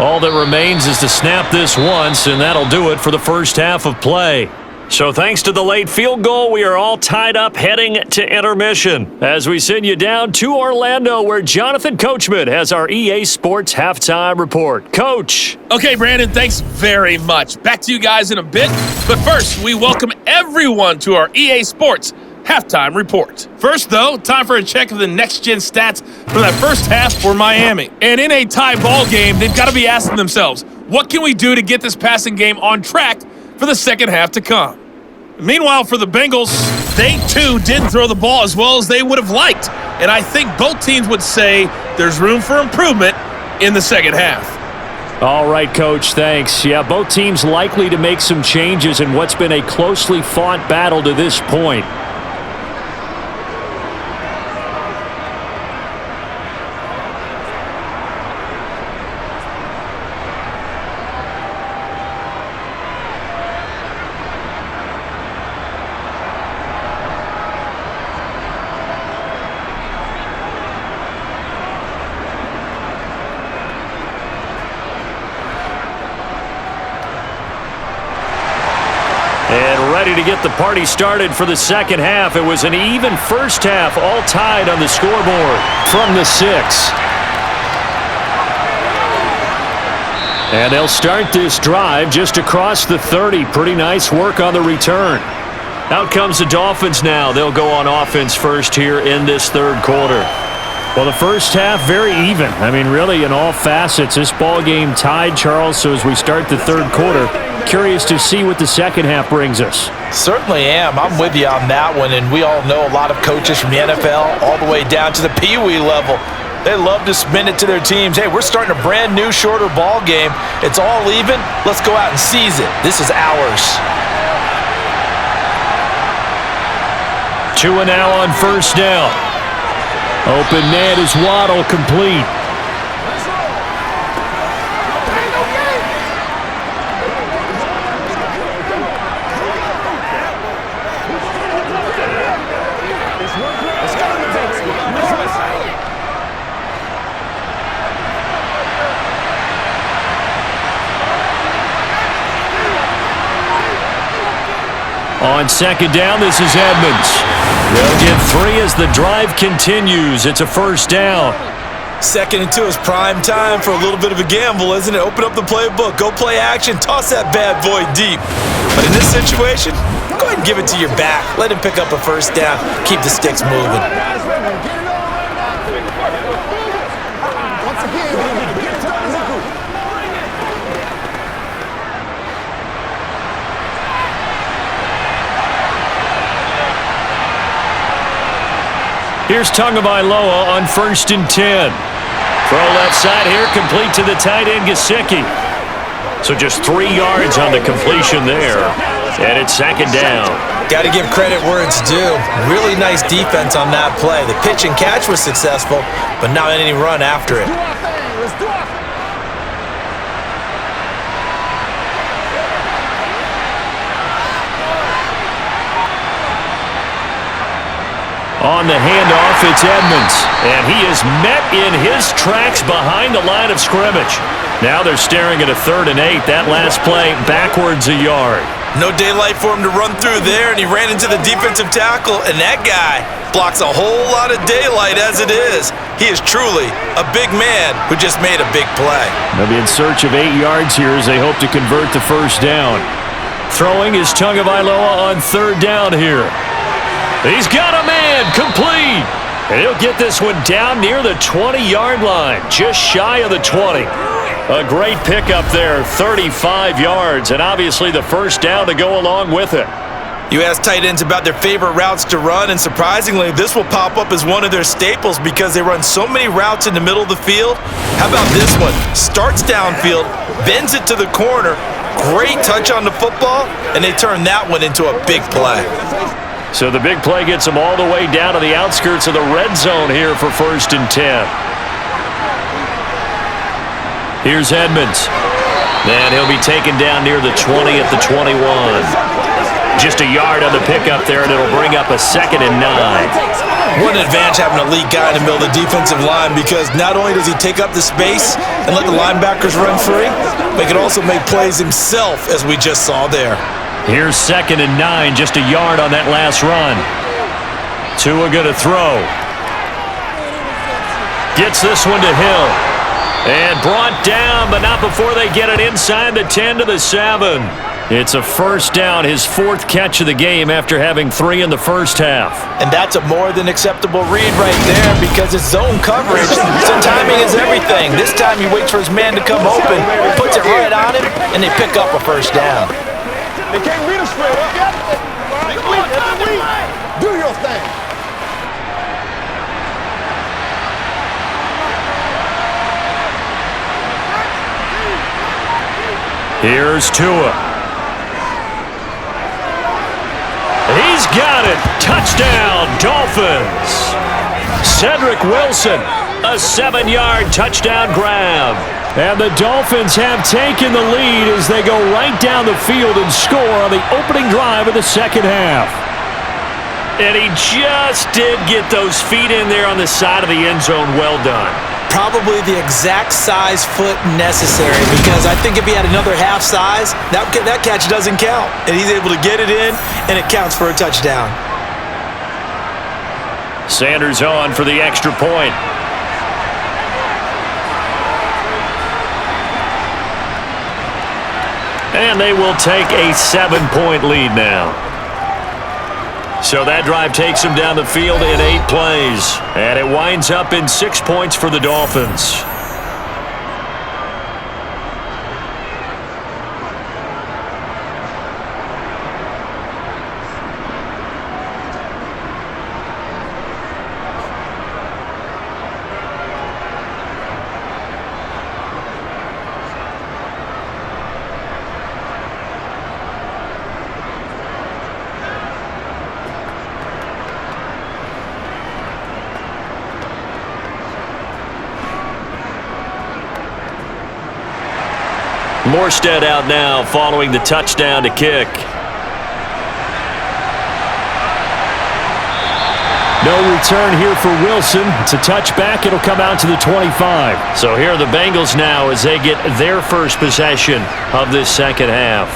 All that remains is to snap this once, and that'll do it for the first half of play. So thanks to the late field goal, we are all tied up heading to intermission as we send you down to Orlando where Jonathan Coachman has our EA Sports Halftime Report. Coach. Okay, Brandon, thanks very much. Back to you guys in a bit. But first, we welcome everyone to our EA Sports halftime report. First, though, time for a check of the next-gen stats from that first half for Miami. And in a tie ball game, they've got to be asking themselves, what can we do to get this passing game on track for the second half to come? Meanwhile, for the Bengals, they too didn't throw the ball as well as they would have liked. And I think both teams would say there's room for improvement in the second half. All right, Coach, thanks. Yeah, both teams likely to make some changes in what's been a closely fought battle to this point. And ready to get the party started for the second half. It was an even first half, all tied on the scoreboard from the 6. And they'll start this drive just across the 30. Pretty nice work on the return. Out comes the Dolphins now. They'll go on offense first here in this third quarter. Well, the first half, very even. I mean, really, in all facets, this ball game tied, Charles. So as we start the third quarter, curious to see what the second half brings us. Certainly am. I'm with you on that one, and we all know a lot of coaches from the NFL all the way down to the Pee-wee level. They love to spin it to their teams. Hey, we're starting a brand new, shorter ball game. It's all even. Let's go out and seize it. This is ours. 2 and now on first down. Open man is Waddle, complete. On second down, this is Edmonds. They'll get 3 as the drive continues. It's a first down. Second and 2 is prime time for a little bit of a gamble, isn't it? Open up the playbook, go play action, toss that bad boy deep. But in this situation, go ahead and give it to your back. Let him pick up a first down. Keep the sticks moving. Here's Tagovailoa on first and 10. Throw left side here, complete to the tight end, Gesicki. So just 3 yards on the completion there. And it's second down. Got to give credit where it's due. Really nice defense on that play. The pitch and catch was successful, but not any run after it. On the handoff, it's Edmonds. And he is met in his tracks behind the line of scrimmage. Now they're staring at a 3rd and 8. That last play backwards a yard. No daylight for him to run through there, and he ran into the defensive tackle, and that guy blocks a whole lot of daylight as it is. He is truly a big man who just made a big play. They'll be in search of 8 yards here as they hope to convert the first down. Throwing is Tagovailoa on 3rd down here. He's got a man, complete. And he'll get this one down near the 20-yard line, just shy of the 20. A great pickup there, 35 yards, and obviously the first down to go along with it. You ask tight ends about their favorite routes to run, and surprisingly, this will pop up as one of their staples because they run so many routes in the middle of the field. How about this one? Starts downfield, bends it to the corner, great touch on the football, and they turn that one into a big play. So the big play gets them all the way down to the outskirts of the red zone here for first and 10. Here's Edmonds. And he'll be taken down near the 20 at the 21. Just a yard on the pickup there, and it'll bring up a 2nd and 9. What an advantage having an elite guy in the middle of the defensive line, because not only does he take up the space and let the linebackers run free, but he can also make plays himself, as we just saw there. Here's 2nd and 9, just a yard on that last run. Tua going to throw. Gets this one to Hill. And brought down, but not before they get it inside the 10 to the 7. It's a first down, his 4th catch of the game after having 3 in the first half. And that's a more than acceptable read right there because it's zone coverage, so timing is everything. This time he waits for his man to come open, puts it right on him, and they pick up a first down. They can't read us straight up. Do your thing. Here's Tua. He's got it. Touchdown, Dolphins. Cedric Wilson, a 7-yard touchdown grab. And the Dolphins have taken the lead as they go right down the field and score on the opening drive of the second half. And he just did get those feet in there on the side of the end zone. Well done. Probably the exact size foot necessary because I think if he had another half size, that catch doesn't count. And he's able to get it in, and it counts for a touchdown. Sanders on for the extra point. And they will take a 7-point lead now. So that drive takes them down the field in 8 plays. And it winds up in 6 points for the Dolphins. Morstead out now following the touchdown to kick. No return here for Wilson. It's a touchback. It'll come out to the 25. So here are the Bengals now as they get their first possession of this second half.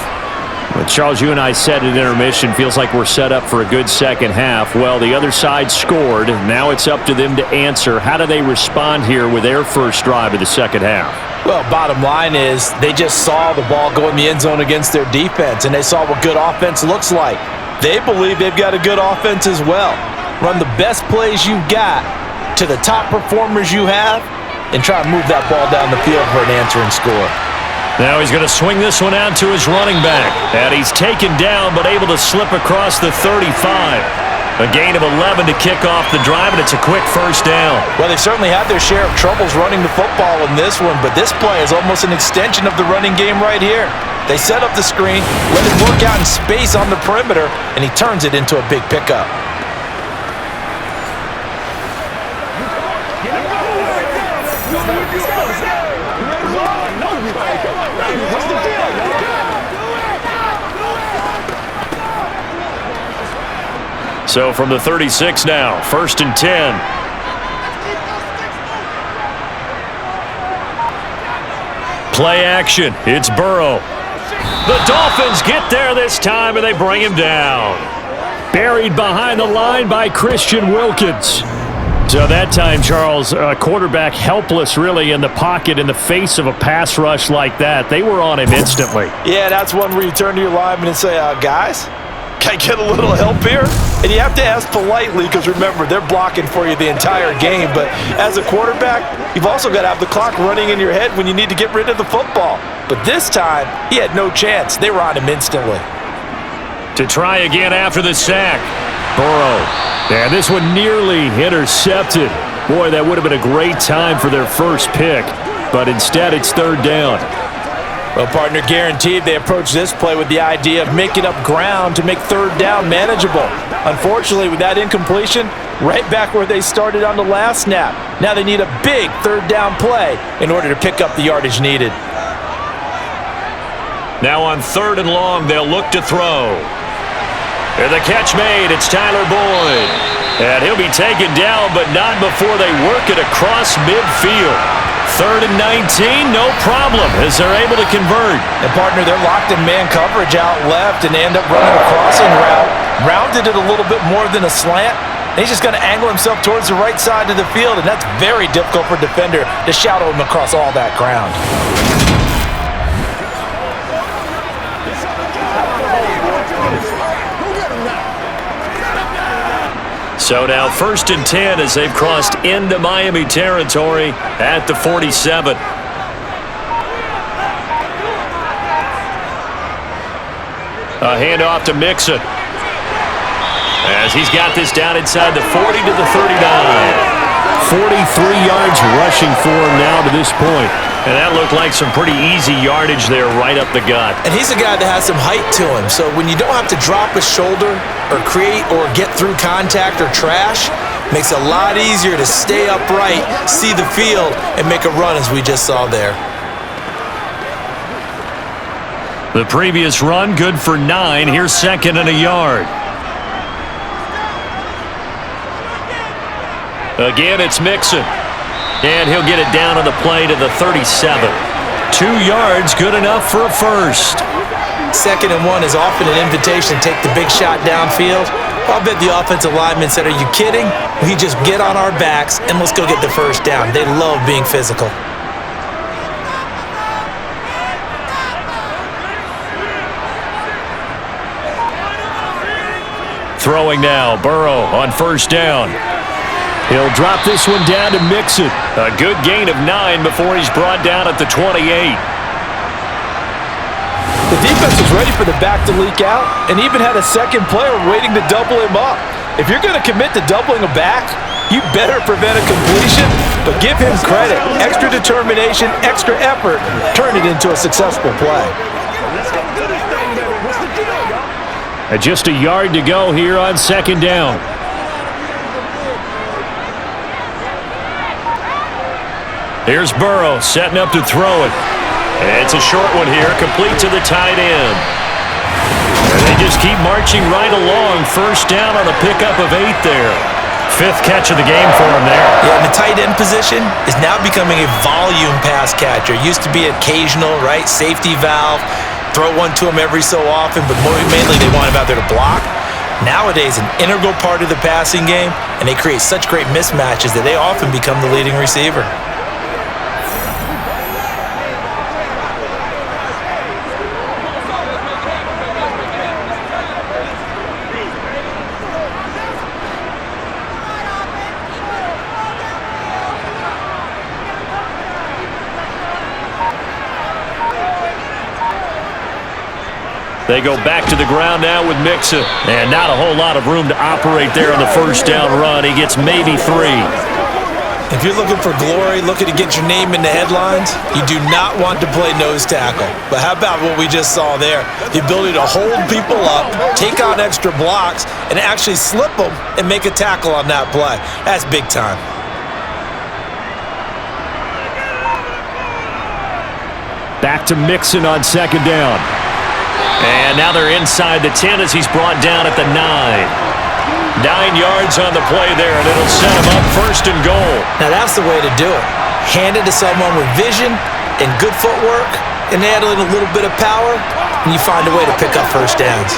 Well, Charles, you and I said at intermission, feels like we're set up for a good second half. Well, the other side scored. Now it's up to them to answer. How do they respond here with their first drive of the second half? Well, bottom line is they just saw the ball go in the end zone against their defense, and they saw what good offense looks like. They believe they've got a good offense as well. Run the best plays you've got to the top performers you have and try to move that ball down the field for an answering score. Now he's going to swing this one out to his running back. And he's taken down but able to slip across the 35. A gain of 11 to kick off the drive, and it's a quick first down. Well, they certainly had their share of troubles running the football in this one, but this play is almost an extension of the running game right here. They set up the screen, let him work out in space on the perimeter, and he turns it into a big pickup. So from the 36 now, 1st and 10. Play action. It's Burrow. The Dolphins get there this time, and they bring him down. Buried behind the line by Christian Wilkins. So that time, Charles, quarterback helpless really in the pocket in the face of a pass rush like that. They were on him instantly. Yeah, that's one where you turn to your lineman and say, guys, can I get a little help here? And you have to ask politely because, remember, they're blocking for you the entire game. But as a quarterback, you've also got to have the clock running in your head when you need to get rid of the football. But this time, he had no chance. They were on him instantly. To try again after the sack. Burrow. And this one nearly intercepted. Boy, that would have been a great time for their first pick. But instead, it's 3rd down. Well, partner, guaranteed they approach this play with the idea of making up ground to make 3rd down manageable. Unfortunately, with that incompletion, right back where they started on the last snap. Now they need a big 3rd down play in order to pick up the yardage needed. Now on 3rd and long, they'll look to throw. And the catch made, it's Tyler Boyd. And he'll be taken down, but not before they work it across midfield. 3rd and 19, no problem, as they're able to convert. And, partner, they're locked in man coverage out left, and they end up running a crossing route. Rounded it a little bit more than a slant, And he's just going to angle himself towards the right side of the field, and that's very difficult for a defender to shadow him across all that ground. So now 1st and 10 as they've crossed into Miami territory at the 47. A handoff to Mixon as he's got this down inside the 40 to the 39. 43 yards rushing for him now to this point. And that looked like some pretty easy yardage there right up the gut. And he's a guy that has some height to him, so when you don't have to drop a shoulder or create or get through contact or trash, makes it a lot easier to stay upright, see the field, and make a run as we just saw there. The previous run, good for 9. Here's 2nd and a yard. Again, it's Mixon. And he'll get it down on the play to the 37. 2 yards, good enough for a first. 2nd and 1 is often an invitation to take the big shot downfield. I'll bet the offensive lineman said, "Are you kidding? We just get on our backs and let's go get the first down." They love being physical. Throwing now, Burrow on 1st down. He'll drop this one down to Mixon. A good gain of 9 before he's brought down at the 28. The defense was ready for the back to leak out and even had a second player waiting to double him up. If you're going to commit to doubling a back, you better prevent a completion, but give him credit. Extra determination, extra effort, turn it into a successful play. And just a yard to go here on 2nd down. Here's Burrow setting up to throw it. And it's a short one here, complete to the tight end. And they just keep marching right along. 1st down on a pickup of 8 there. 5th catch of the game for him there. Yeah, and the tight end position is now becoming a volume pass catcher. Used to be occasional, right? Safety valve. Throw one to him every so often, but mainly they want him out there to block. Nowadays, an integral part of the passing game, and they create such great mismatches that they often become the leading receiver. They go back to the ground now with Mixon. And not a whole lot of room to operate there on the 1st down run. He gets maybe 3. If you're looking for glory, looking to get your name in the headlines, you do not want to play nose tackle. But how about what we just saw there? The ability to hold people up, take on extra blocks, and actually slip them and make a tackle on that play. That's big time. Back to Mixon on 2nd down. And now they're inside the 10 as he's brought down at the 9. 9 yards on the play there, and it'll set him up 1st and goal. Now that's the way to do it. Hand it to someone with vision and good footwork, and add a little bit of power, and you find a way to pick up 1st downs.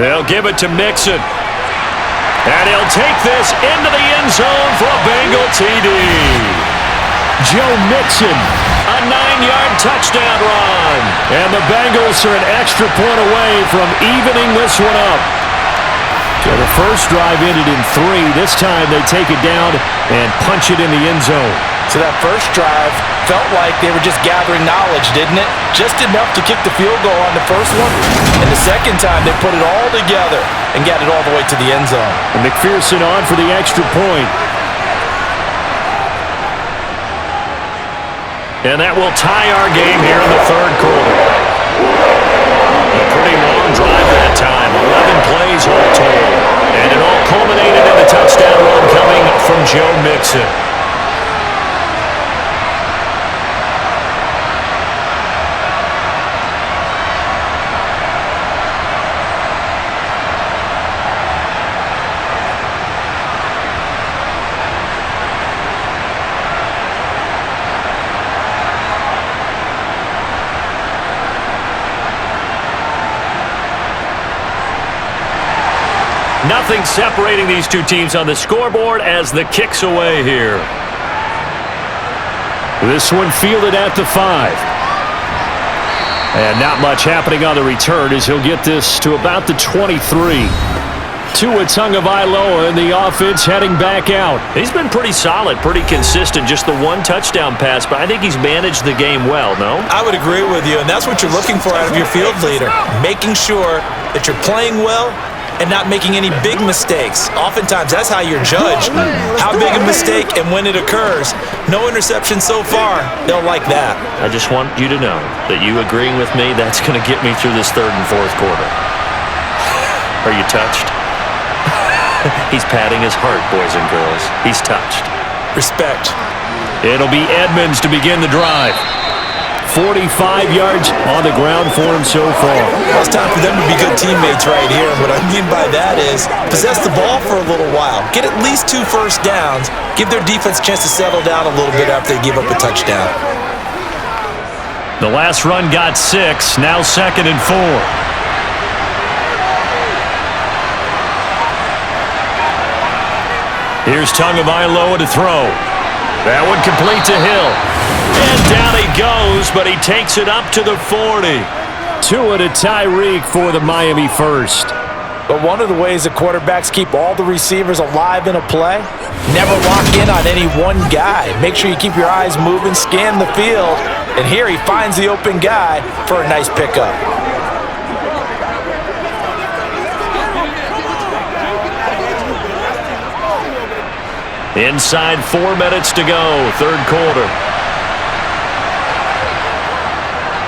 They'll give it to Mixon. And he'll take this into the end zone for a Bengal TD. Joe Mixon. A 9-yard touchdown run. And the Bengals are an extra point away from evening this one up. So the first drive ended in 3. This time they take it down and punch it in the end zone. So that first drive felt like they were just gathering knowledge, didn't it? Just enough to kick the field goal on the first one. And the second time they put it all together and got it all the way to the end zone. And McPherson on for the extra point. And that will tie our game here in the 3rd quarter. A pretty long drive that time. 11 plays all told. And it all culminated in a touchdown run coming from Joe Mixon. Nothing separating these two teams on the scoreboard as the kick's away here. This one fielded at the 5. And not much happening on the return as he'll get this to about the 23. Tua Tagovailoa in the offense heading back out. He's been pretty solid, pretty consistent. Just the one touchdown pass, but I think he's managed the game well, no? I would agree with you, and that's what you're looking for out of your field leader. Making sure that you're playing well and not making any big mistakes. Oftentimes, that's how you're judged. How big a mistake and when it occurs. No interception so far. They'll like that. I just want you to know that you agreeing with me, that's going to get me through this third and fourth quarter. Are you touched? He's patting his heart, boys and girls. He's touched. Respect. It'll be Edmonds to begin the drive. 45 yards on the ground for him so far. Well, it's time for them to be good teammates right here. And what I mean by that is possess the ball for a little while. Get at least 2 first downs. Give their defense a chance to settle down a little bit after they give up a touchdown. The last run got 6. Now 2nd and 4. Here's Tagovailoa to throw. That one complete to Hill. And down he goes, but he takes it up to the 40. Tua to Tyreek for the Miami first. But one of the ways the quarterbacks keep all the receivers alive in a play, never lock in on any one guy. Make sure you keep your eyes moving, scan the field, and here he finds the open guy for a nice pickup. Inside 4 minutes to go, third quarter.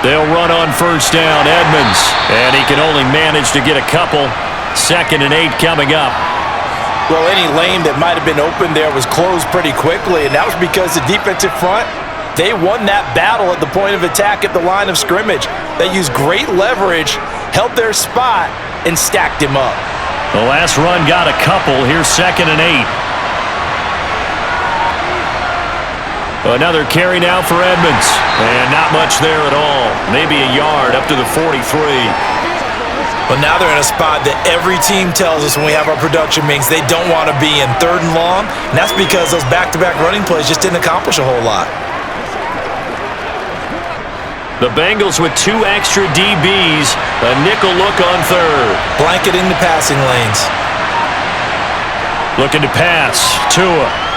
They'll run on first down, Edmonds. And he can only manage to get a couple. 2nd and 8 coming up. Well, any lane that might have been open there was closed pretty quickly, and that was because the defensive front, they won that battle at the point of attack at the line of scrimmage. They used great leverage, held their spot, and stacked him up. The last run got a couple. Here's 2nd and 8. Another carry now for Edmonds. And not much there at all. Maybe a yard up to the 43. Well, now they're in a spot that every team tells us when we have our production meetings they don't want to be in, 3rd and long. And that's because those back-to-back running plays just didn't accomplish a whole lot. The Bengals with 2 extra DBs. A nickel look on third. Blanketing the passing lanes. Looking to pass. Tua.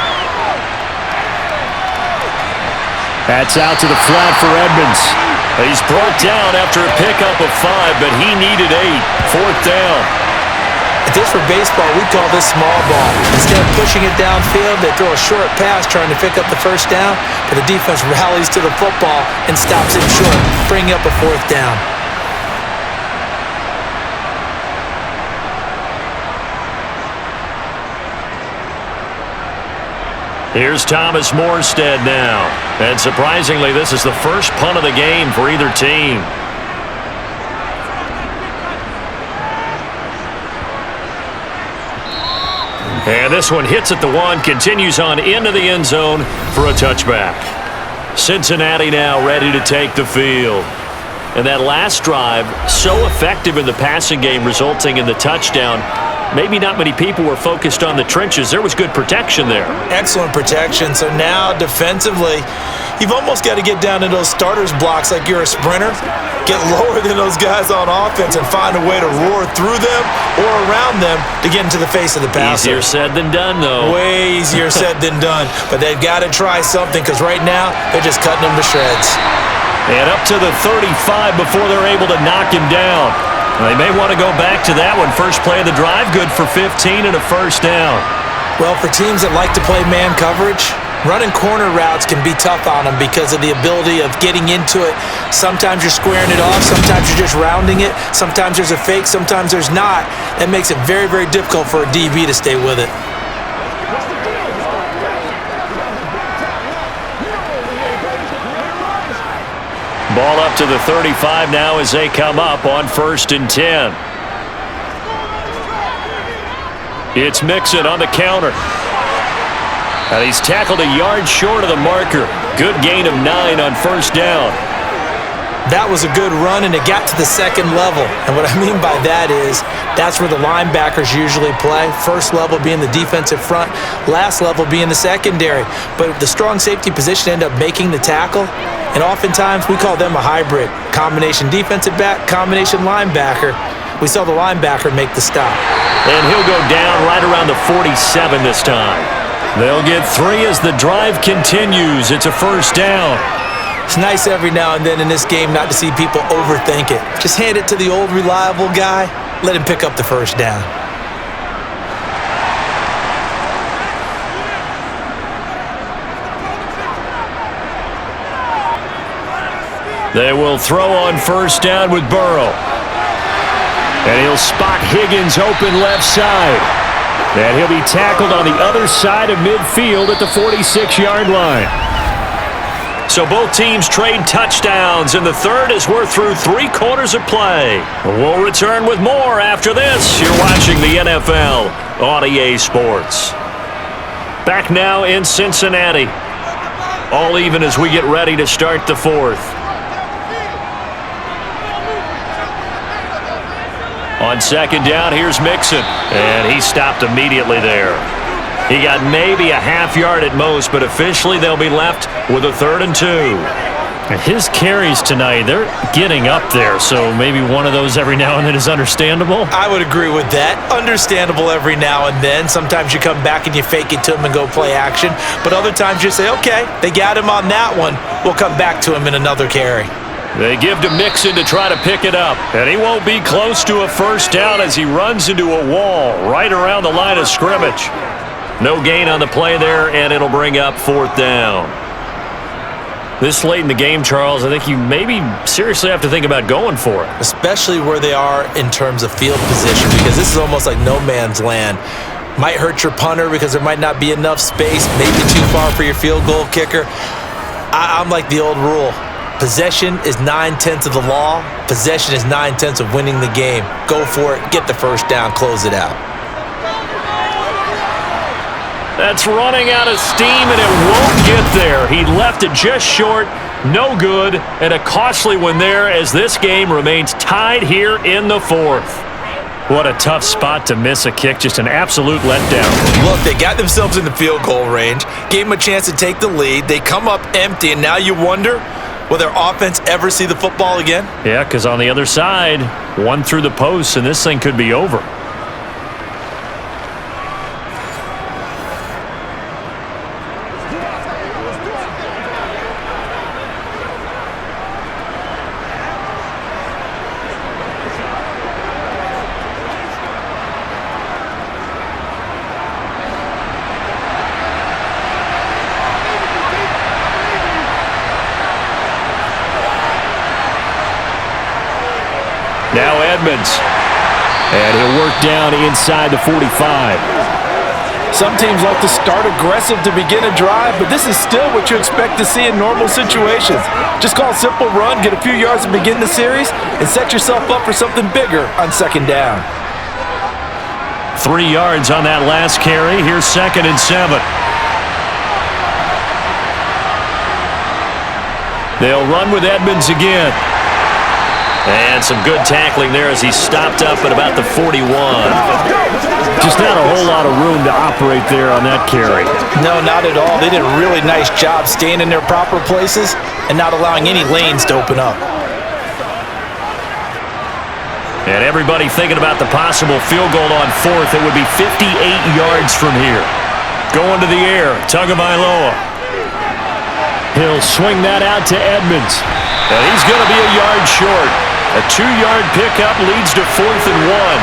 That's out to the flat for Edmonds. He's brought down after a pickup of 5, but he needed 8. 4th down. If this were baseball, we'd call this small ball. Instead of pushing it downfield, they throw a short pass trying to pick up the first down, but the defense rallies to the football and stops him short, bringing up a 4th down. Here's Thomas Morstead now. And surprisingly, this is the first punt of the game for either team. And this one hits at the 1, continues on into the end zone for a touchback. Cincinnati now ready to take the field. And that last drive, so effective in the passing game, resulting in the touchdown. Maybe not many people were focused on the trenches. There was good protection there. Excellent protection. So now defensively, you've almost got to get down to those starters blocks like you're a sprinter. Get lower than those guys on offense and find a way to roar through them or around them to get into the face of the passer. Easier said than done, though. Way easier said than done. But they've got to try something because right now they're just cutting them to shreds. And up to the 35 before they're able to knock him down. They may want to go back to that one. First play of the drive, good for 15 and a first down. Well, for teams that like to play man coverage, running corner routes can be tough on them because of the ability of getting into it. Sometimes you're squaring it off. Sometimes you're just rounding it. Sometimes there's a fake. Sometimes there's not. That makes it very, very difficult for a DB to stay with it. Ball up to the 35 now as they come up on 1st and 10. It's Mixon on the counter. And he's tackled a yard short of the marker. Good gain of 9 on first down. That was a good run, and it got to the second level. And what I mean by that is that's where the linebackers usually play. First level being the defensive front, last level being the secondary. But the strong safety position ended up making the tackle, and oftentimes we call them a hybrid. Combination defensive back, combination linebacker. We saw the linebacker make the stop. And he'll go down right around the 47 this time. They'll get 3 as the drive continues. It's a first down. It's nice every now and then in this game not to see people overthink it. Just hand it to the old reliable guy. Let him pick up the first down. They will throw on first down with Burrow. And he'll spot Higgins open left side. And he'll be tackled on the other side of midfield at the 46-yard line. So both teams trade touchdowns, and the third as we're through 3 quarters of play. We'll return with more after this. You're watching the NFL on EA Sports. Back now in Cincinnati. All even as we get ready to start the fourth. On second down, here's Mixon, and he stopped immediately there. He got maybe a half yard at most, but officially they'll be left with a 3rd and 2. And his carries tonight, they're getting up there, so maybe one of those every now and then is understandable. I would agree with that. Understandable every now and then. Sometimes you come back and you fake it to him and go play action, but other times you say, okay, they got him on that one. We'll come back to him in another carry. They give to Mixon to try to pick it up, and he won't be close to a first down as he runs into a wall right around the line of scrimmage. No gain on the play there, and it'll bring up 4th down. This late in the game, Charles, I think you maybe seriously have to think about going for it. Especially where they are in terms of field position, because this is almost like no man's land. Might hurt your punter because there might not be enough space, maybe too far for your field goal kicker. I'm like the old rule. Possession is 9/10 of the law. Possession is 9/10 of winning the game. Go for it, get the first down, close it out. That's running out of steam, and it won't get there. He left it just short, no good, and a costly one there as this game remains tied here in the 4th. What a tough spot to miss a kick, just an absolute letdown. Look, they got themselves in the field goal range, gave them a chance to take the lead. They come up empty, and now you wonder, will their offense ever see the football again? Yeah, because on the other side, one through the post, and this thing could be over. Now Edmonds. And he'll work down inside the 45. Some teams like to start aggressive to begin a drive, but this is still what you expect to see in normal situations. Just call a simple run, get a few yards to begin the series, and set yourself up for something bigger on second down. 3 yards on that last carry. Here's 2nd and 7. They'll run with Edmonds again. And some good tackling there as he stopped up at about the 41. Just not a whole lot of room to operate there on that carry. No, not at all. They did a really nice job staying in their proper places and not allowing any lanes to open up. And everybody thinking about the possible field goal on 4th. It would be 58 yards from here. Going to the air, Tagovailoa. He'll swing that out to Edmonds. And he's going to be a yard short. A 2-yard pickup leads to 4th and 1.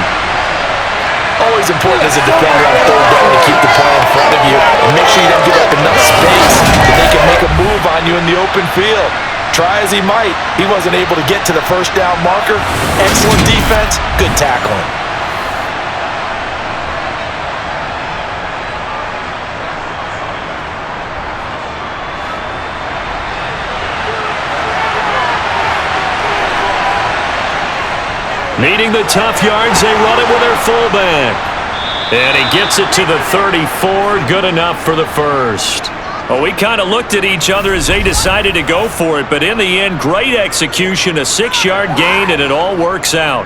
Always important as a defender on 3rd down to keep the play in front of you and make sure you don't give up enough space that they can make a move on you in the open field. Try as he might, he wasn't able to get to the first down marker. Excellent defense, good tackling. Needing the tough yards, they run it with their fullback. And he gets it to the 34, good enough for the first. Well, we kind of looked at each other as they decided to go for it, but in the end, great execution, a 6-yard gain, and it all works out.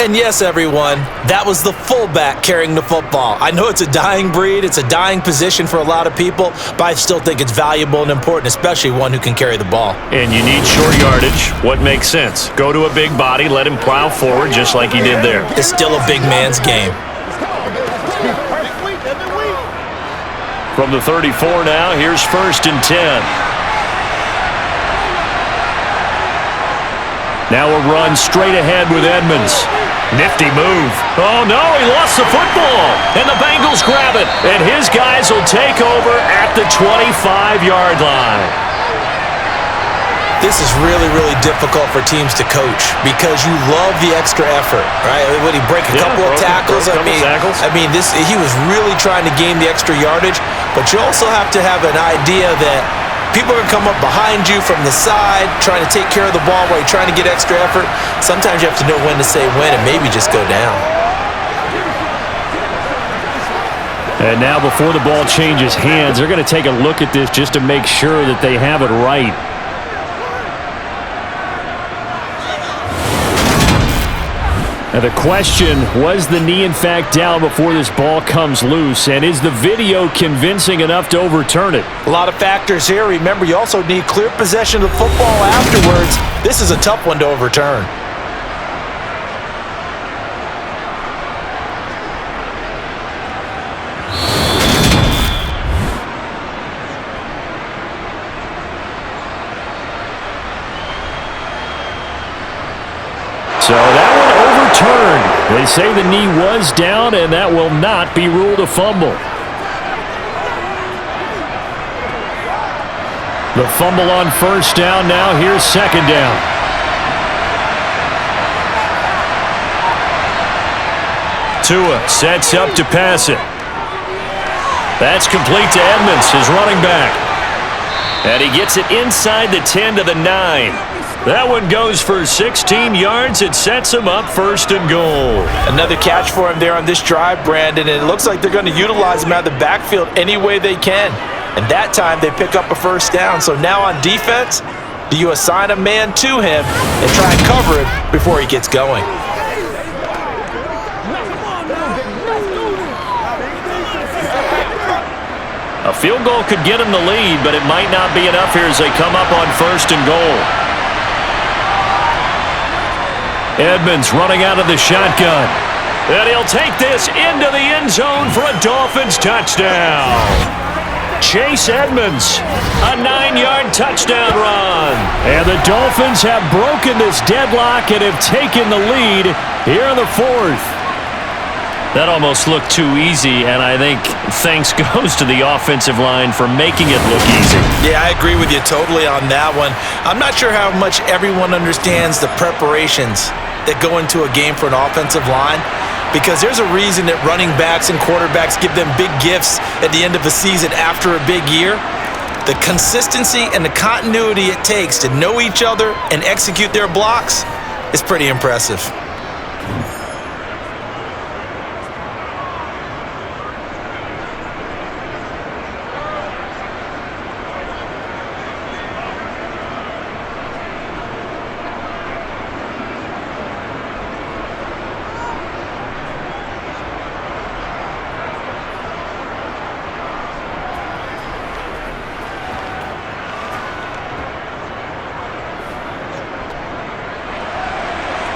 And yes, everyone, that was the fullback carrying the football. I know it's a dying breed, it's a dying position for a lot of people, but I still think it's valuable and important, especially one who can carry the ball. And you need short yardage. What makes sense? Go to a big body, let him plow forward just like he did there. It's still a big man's game. From the 34 now, here's 1st and 10. Now a run straight ahead with Edmonds. Nifty move. Oh, no, he lost the football. And the Bengals grab it. And his guys will take over at the 25-yard line. This is really, really difficult for teams to coach because you love the extra effort, right? Would he break a couple of tackles? I mean, he was really trying to gain the extra yardage, but you also have to have an idea that people are going to come up behind you from the side, trying to take care of the ball while you're trying to get extra effort. Sometimes you have to know when to say when and maybe just go down. And now before the ball changes hands, they're going to take a look at this just to make sure that they have it right. Now the question, was the knee in fact down before this ball comes loose? And is the video convincing enough to overturn it? A lot of factors here. Remember, you also need clear possession of the football afterwards. This is a tough one to overturn. So that one overturned. They say the knee was down, and that will not be ruled a fumble. The fumble on 1st down now. Here's 2nd down. Tua sets up to pass it. That's complete to Edmonds, his running back. And he gets it inside the 10 to the 9. That one goes for 16 yards. It sets him up 1st and goal. Another catch for him there on this drive, Brandon, and it looks like they're going to utilize him out of the backfield any way they can. And that time they pick up a 1st down. So now on defense, do you assign a man to him and try and cover it before he gets going? A field goal could get him the lead, but it might not be enough here as they come up on 1st and goal. Edmonds running out of the shotgun. And he'll take this into the end zone for a Dolphins touchdown. Chase Edmonds, a 9-yard touchdown run. And the Dolphins have broken this deadlock and have taken the lead here in the 4th. That almost looked too easy, and I think thanks goes to the offensive line for making it look easy. Yeah, I agree with you totally on that one. I'm not sure how much everyone understands the preparations that go into a game for an offensive line, because there's a reason that running backs and quarterbacks give them big gifts at the end of a season after a big year. The consistency and the continuity it takes to know each other and execute their blocks is pretty impressive.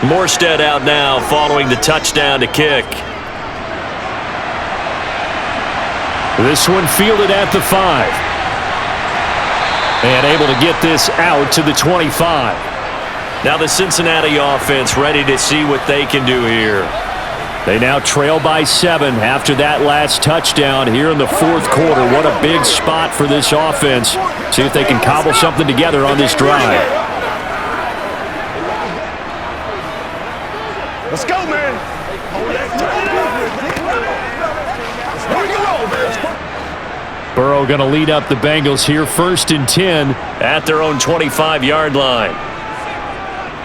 Morstead out now following the touchdown to kick. This one fielded at the 5. And able to get this out to the 25. Now the Cincinnati offense ready to see what they can do here. They now trail by 7 after that last touchdown here in the 4th quarter. What a big spot for this offense. See if they can cobble something together on this drive. Let's go, man. Burrow going to lead up the Bengals here, 1st and 10 at their own 25-yard line.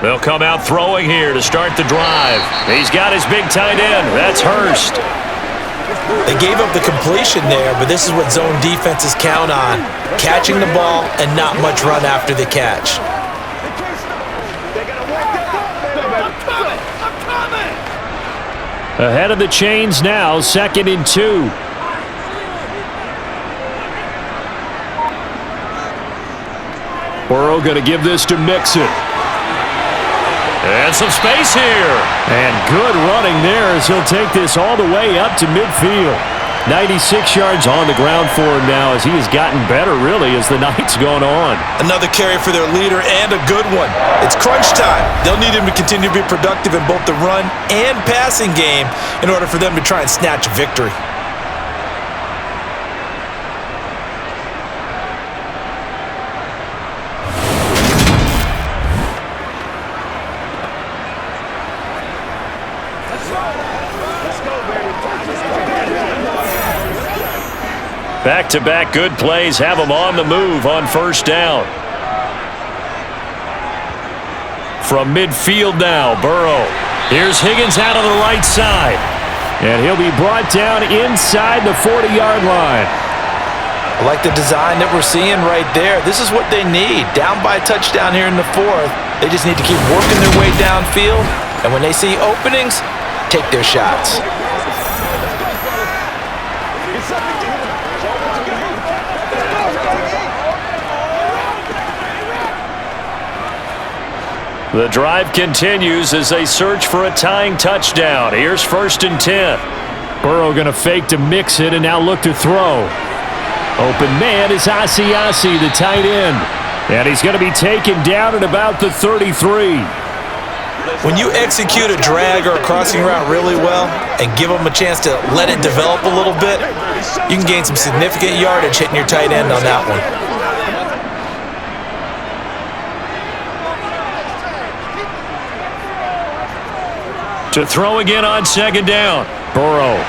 They'll come out throwing here to start the drive. He's got his big tight end. That's Hurst. They gave up the completion there, but this is what zone defenses count on. Catching the ball and not much run after the catch. Ahead of the chains now, 2nd and 2. Burrow going to give this to Mixon. And some space here. And good running there as he'll take this all the way up to midfield. 96 yards on the ground for him now as he has gotten better, really, as the night's gone on. Another carry for their leader and a good one. It's crunch time. They'll need him to continue to be productive in both the run and passing game in order for them to try and snatch a victory. Back-to-back good plays have them on the move on 1st down. From midfield now, Burrow. Here's Higgins out on the right side. And he'll be brought down inside the 40-yard line. I like the design that we're seeing right there. This is what they need. Down by a touchdown here in the 4th. They just need to keep working their way downfield. And when they see openings, take their shots. The drive continues as they search for a tying touchdown. Here's 1st and 10. Burrow going to fake to mix it and now look to throw. Open man is Asiasi, the tight end. And he's going to be taken down at about the 33. When you execute a drag or a crossing route really well and give them a chance to let it develop a little bit, you can gain some significant yardage hitting your tight end on that one. To throw again on 2nd down. Burrow.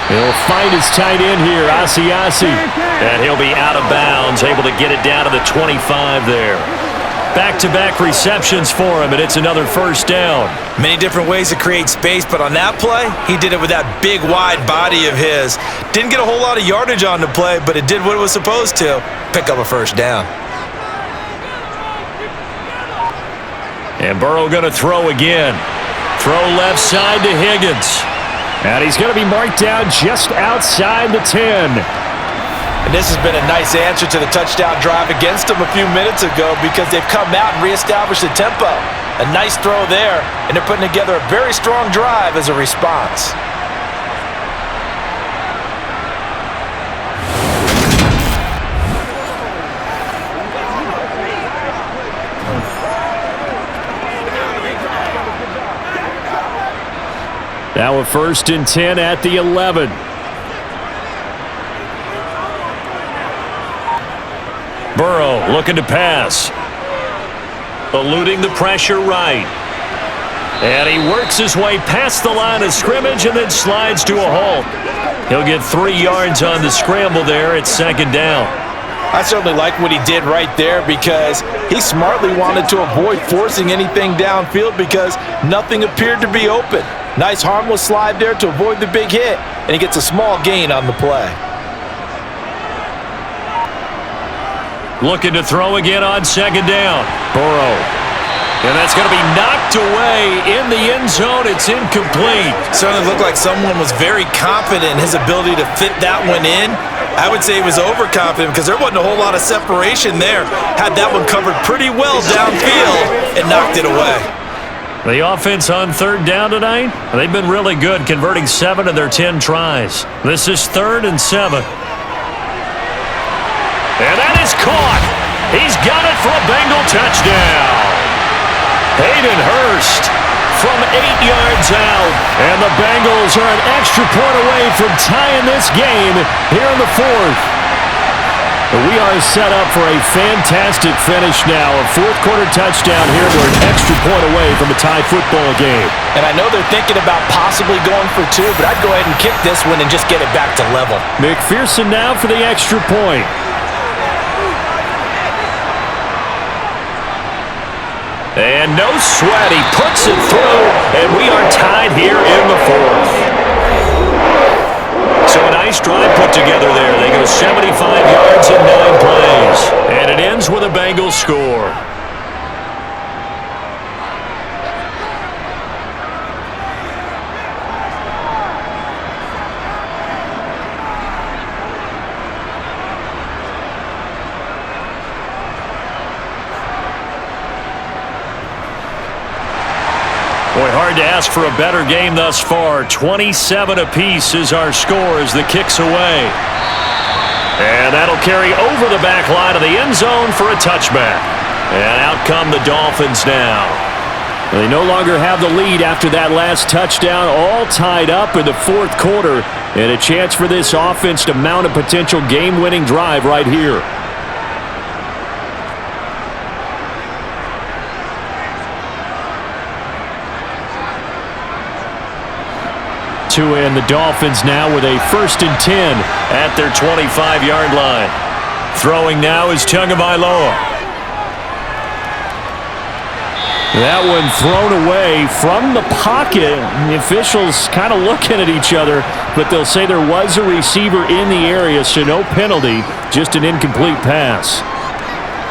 He'll find his tight end here, Asiasi. And he'll be out of bounds, able to get it down to the 25 there. Back-to-back receptions for him, and it's another 1st down. Many different ways to create space, but on that play, he did it with that big, wide body of his. Didn't get a whole lot of yardage on the play, but it did what it was supposed to. Pick up a 1st down. And Burrow going to throw again. Throw left side to Higgins. And he's going to be marked down just outside the 10. And this has been a nice answer to the touchdown drive against them a few minutes ago because they've come out and reestablished the tempo. A nice throw there, and they're putting together a very strong drive as a response. Now a 1st and 10 at the 11. Burrow looking to pass. Eluding the pressure right. And he works his way past the line of scrimmage and then slides to a halt. He'll get 3 yards on the scramble there at 2nd down. I certainly like what he did right there because he smartly wanted to avoid forcing anything downfield because nothing appeared to be open. Nice harmless slide there to avoid the big hit, and he gets a small gain on the play. Looking to throw again on 2nd down. Burrow. And that's going to be knocked away in the end zone. It's incomplete. Certainly looked like someone was very confident in his ability to fit that one in. I would say he was overconfident because there wasn't a whole lot of separation there. Had that one covered pretty well downfield and knocked it away. The offense on 3rd down tonight, they've been really good, converting 7 of their 10 tries. This is 3rd and 7. And that is caught. He's got it for a Bengal touchdown. Hayden Hurst from 8 yards out. And the Bengals are an extra point away from tying this game here in the 4th. We are set up for a fantastic finish now. A 4th quarter touchdown here. We're an extra point away from a tie football game. And I know they're thinking about possibly going for 2, but I'd go ahead and kick this one and just get it back to level. McPherson now for the extra point. And no sweat. He puts it through, and we are tied here in the 4th. together there. They go 75 yards in 9 plays. And it ends with a Bengals score. Boy, hard to ask for a better game thus far. 27 apiece is our score as the kick's away. And that'll carry over the back line of the end zone for a touchback. And out come the Dolphins now. They no longer have the lead after that last touchdown, all tied up in the fourth quarter. And a chance for this offense to mount a potential game-winning drive right here. And the Dolphins now with a 1st and 10 at their 25-yard line. Throwing now is Tagovailoa. That one thrown away from the pocket. The officials kind of looking at each other, but they'll say there was a receiver in the area, so no penalty, just an incomplete pass.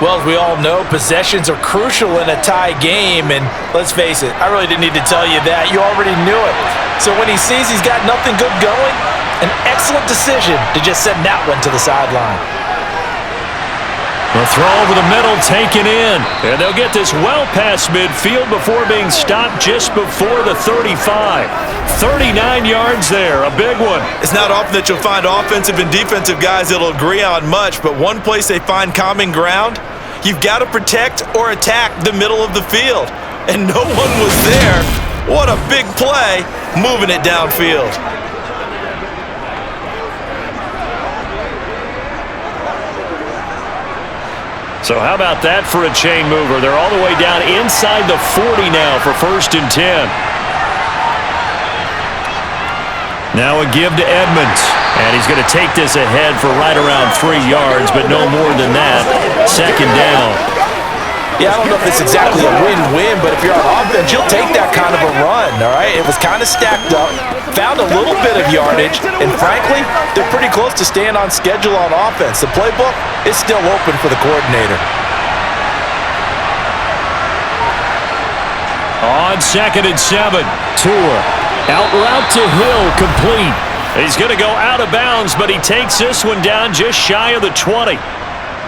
Well, as we all know, possessions are crucial in a tie game, and let's face it, I really didn't need to tell you that. You already knew it. So when he sees he's got nothing good going, an excellent decision to just send that one to the sideline. The throw over the middle taken in, and they'll get this well past midfield before being stopped just before the 35. 39 yards there, a big one. It's not often that you'll find offensive and defensive guys that'll agree on much, but one place they find common ground, you've got to protect or attack the middle of the field. And no one was there. What a big play, moving it downfield. So how about that for a chain mover? They're all the way down inside the 40 now for 1st and 10. Now a give to Edmonds. And he's going to take this ahead for right around 3 yards, but no more than that. 2nd down. Yeah, I don't know if it's exactly a win-win, but if you're on offense, you'll take that kind of a run, all right? It was kind of stacked up, found a little bit of yardage, and frankly, they're pretty close to staying on schedule on offense. The playbook is still open for the coordinator. On 2nd and 7, Tua. Out route to Hill, complete. He's going to go out of bounds, but he takes this one down just shy of the 20.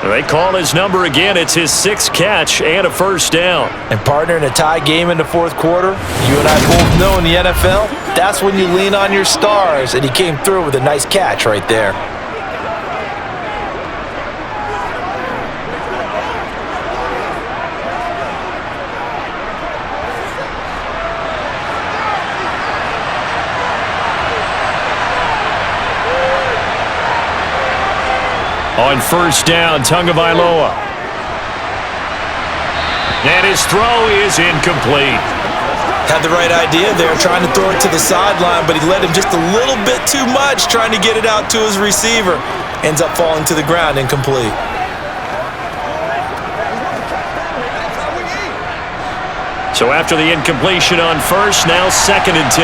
They call his number again. It's his 6th catch and a 1st down. And partner, in a tie game in the fourth quarter, you and I both know in the NFL, that's when you lean on your stars, and he came through with a nice catch right there. On 1st down, Tagovailoa. And his throw is incomplete. Had the right idea there, trying to throw it to the sideline, but he led him just a little bit too much, trying to get it out to his receiver. Ends up falling to the ground, incomplete. So after the incompletion on 1st, now 2nd and 10.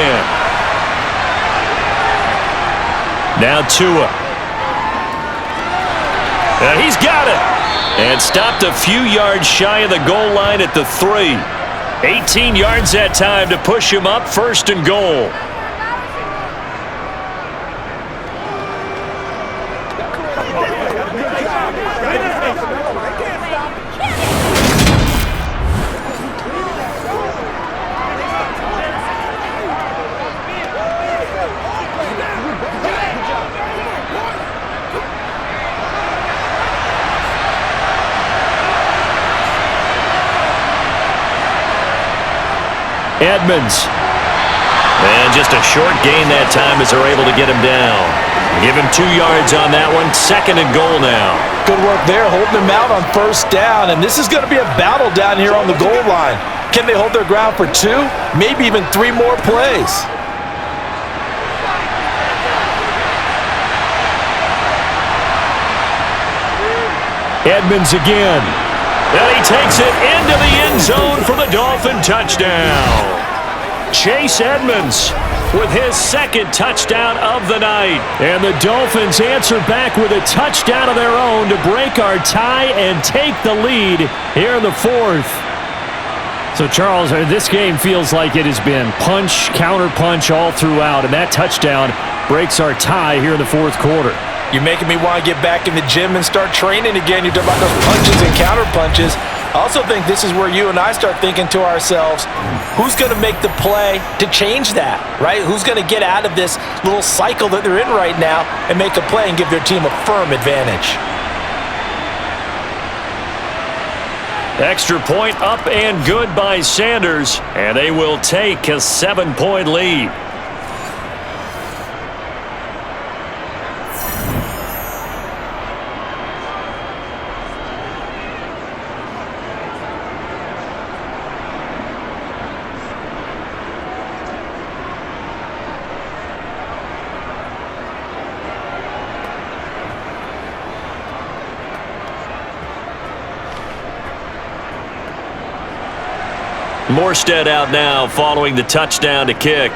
Now Tua. And he's got it. And stopped a few yards shy of the goal line at the 3. 18 yards that time to push him up, 1st and goal. Edmonds. And just a short gain that time as they're able to get him down. Give him 2 yards on that one. 2nd and goal now. Good work there, holding him out on 1st down. And this is going to be a battle down here on the goal line. Can they hold their ground for 2, maybe even 3 more plays? Edmonds again. And he takes it into the end zone for the Dolphin touchdown. Chase Edmonds with his second touchdown of the night. And the Dolphins answer back with a touchdown of their own to break our tie and take the lead here in the fourth. So, Charles, this game feels like it has been punch, counter-punch all throughout, and that touchdown breaks our tie here in the fourth quarter. You're making me want to get back in the gym and start training again. You're talking about those punches and counter-punches. I also think this is where you and I start thinking to ourselves, who's going to make the play to change that, right? Who's going to get out of this little cycle that they're in right now and make a play and give their team a firm advantage? Extra point up and good by Sanders, and they will take a 7-point lead. Morstead out now following the touchdown to kick.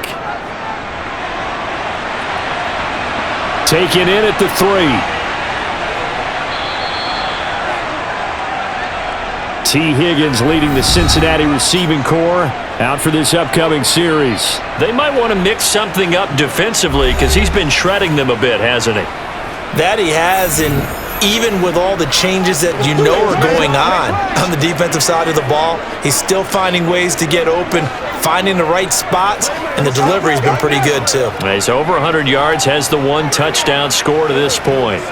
Taken in at the 3. T. Higgins leading the Cincinnati receiving corps out for this upcoming series. They might want to mix something up defensively because he's been shredding them a bit, hasn't he? That he has, and even with all the changes that you know are going on the defensive side of the ball, he's still finding ways to get open, finding the right spots, and the delivery's been pretty good too. He's over 100 yards, has the 1 touchdown score to this point.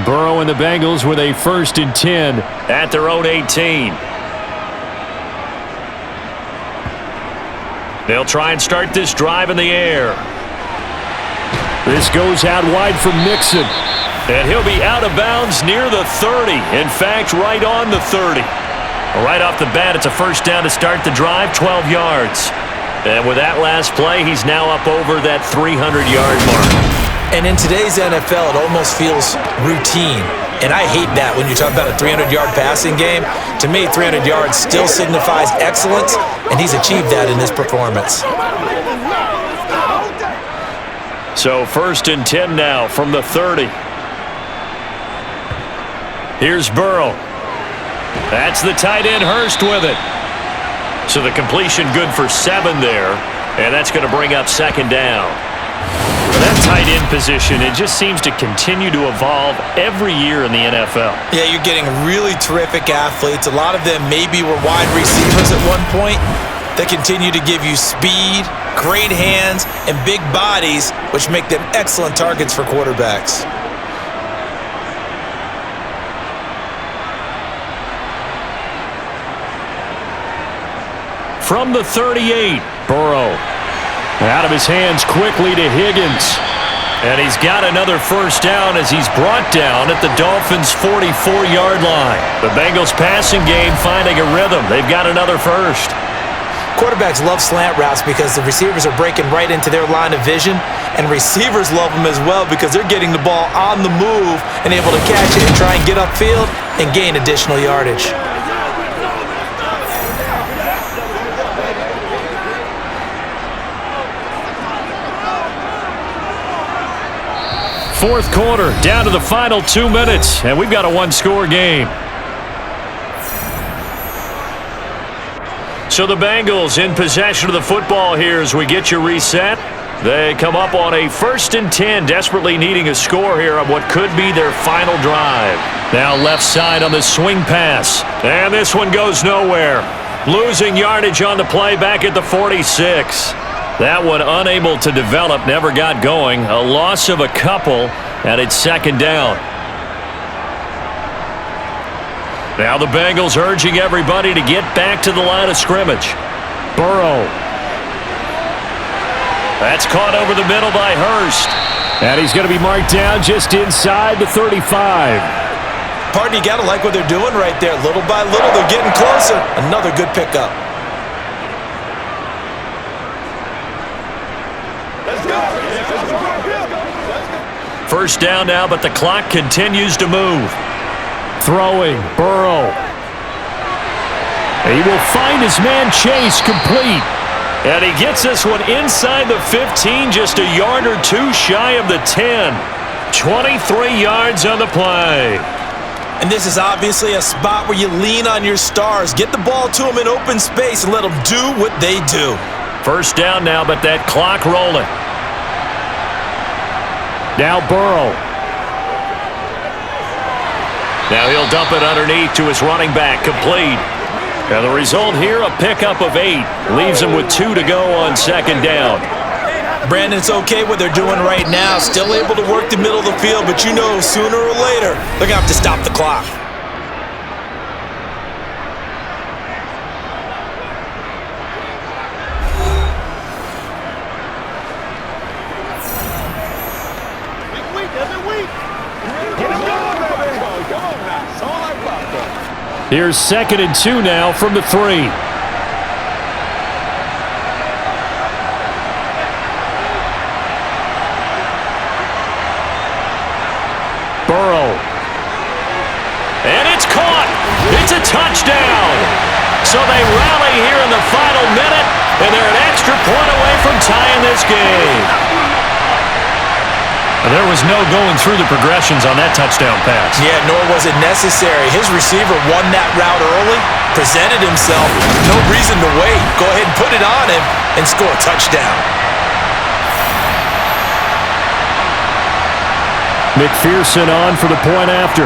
Burrow and the Bengals with a 1st and 10 at their own 18. They'll try and start this drive in the air. This goes out wide for Mixon. And he'll be out of bounds near the 30. In fact, right on the 30. Right off the bat, it's a 1st down to start the drive, 12 yards. And with that last play, he's now up over that 300-yard mark. And in today's NFL, it almost feels routine. And I hate that when you talk about a 300-yard passing game. To me, 300 yards still signifies excellence, and he's achieved that in this performance. So 1st and 10 now from the 30. Here's Burrow. That's the tight end Hurst with it. So the completion good for 7 there. And that's going to bring up 2nd down. That tight end position, it just seems to continue to evolve every year in the NFL. Yeah, you're getting really terrific athletes. A lot of them maybe were wide receivers at one point. They continue to give you speed, great hands, and big bodies, which make them excellent targets for quarterbacks. From the 38, Burrow. Out of his hands quickly to Higgins. And he's got another 1st down as he's brought down at the Dolphins' 44-yard line. The Bengals passing game finding a rhythm. They've got another 1st. Quarterbacks love slant routes because the receivers are breaking right into their line of vision, and receivers love them as well because they're getting the ball on the move and able to catch it and try and get upfield and gain additional yardage. Fourth quarter, down to the final 2 minutes, and we've got a 1-score game. So the Bengals in possession of the football here as we get you reset. They come up on a 1st and 10, desperately needing a score here on what could be their final drive. Now left side on the swing pass, and this one goes nowhere. Losing yardage on the play back at the 46. That one unable to develop, never got going. A loss of a couple, and it's 2nd down. Now the Bengals urging everybody to get back to the line of scrimmage. Burrow. That's caught over the middle by Hurst. And he's going to be marked down just inside the 35. Pardon, you got to like what they're doing right there. Little by little, they're getting closer. Another good pickup. First down now, but the clock continues to move. Throwing, Burrow. He will find his man Chase complete. And he gets this one inside the 15, just a yard or two shy of the 10. 23 yards on the play. And this is obviously a spot where you lean on your stars. Get the ball to them in open space and let them do what they do. First down now, but that clock rolling. Now Burrow. Now he'll dump it underneath to his running back, complete. And the result here, a pickup of 8. Leaves him with 2 to go on second down. Brandon, it's okay what they're doing right now. Still able to work the middle of the field, but you know sooner or later they're going to have to stop the clock. Here's 2nd and 2 now from the 3. Burrow. And it's caught. It's a touchdown. So they rally here in the final minute, and they're an extra point away from tying this game. There was no going through the progressions on that touchdown pass. Yeah, nor was it necessary. His receiver won that route early, presented himself. No reason to wait. Go ahead and put it on him and score a touchdown. McPherson on for the point after.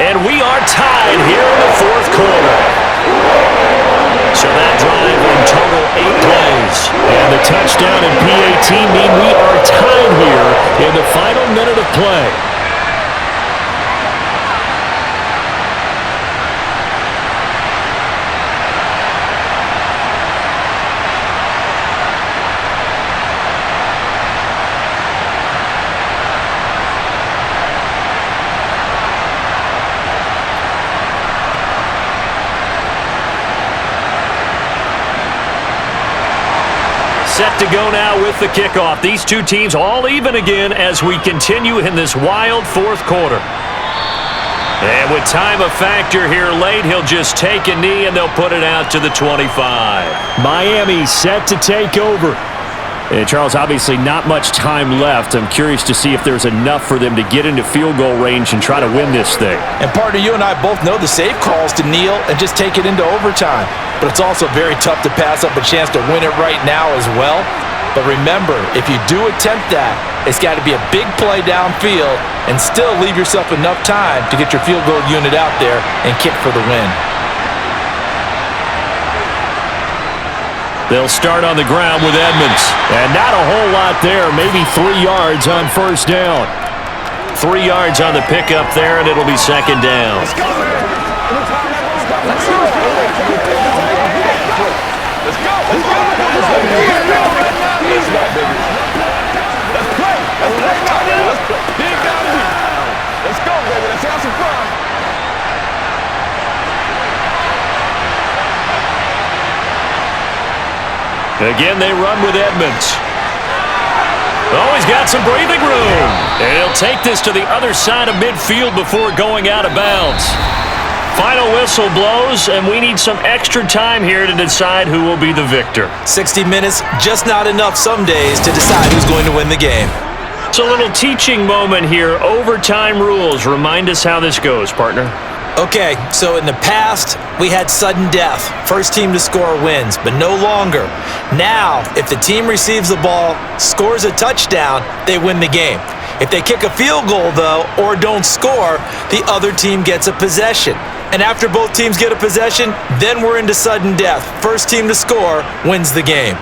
And we are tied here in the fourth quarter. So that drive in total 8 plays. And the touchdown and PAT mean we are tied here in the final minute of play. Set to go now with the kickoff. These two teams all even again as we continue in this wild fourth quarter. And with time a factor here late, he'll just take a knee and they'll put it out to the 25. Miami set to take over. And Charles, obviously not much time left. I'm curious to see if there's enough for them to get into field goal range and try to win this thing. And partner, you and I both know the safe calls to kneel and just take it into overtime. But it's also very tough to pass up a chance to win it right now as well. But remember, if you do attempt that, it's got to be a big play downfield and still leave yourself enough time to get your field goal unit out there and kick for the win. They'll start on the ground with Edmonds. And not a whole lot there, maybe 3 yards on first down. 3 yards on the pickup there, and it'll be second down. Let's go. Let's go, baby. Let's have some fun. Again, they run with Edmonds. Oh, he's got some breathing room. And he'll take this to the other side of midfield before going out of bounds. Final whistle blows, and we need some extra time here to decide who will be the victor. 60 minutes, just not enough some days to decide who's going to win the game. It's a little teaching moment here. Overtime rules. Remind us how this goes, partner. Okay, so in the past, we had sudden death. First team to score wins, but no longer. Now, if the team receives the ball, scores a touchdown, they win the game. If they kick a field goal, though, or don't score, the other team gets a possession. And after both teams get a possession, then we're into sudden death. First team to score wins the game.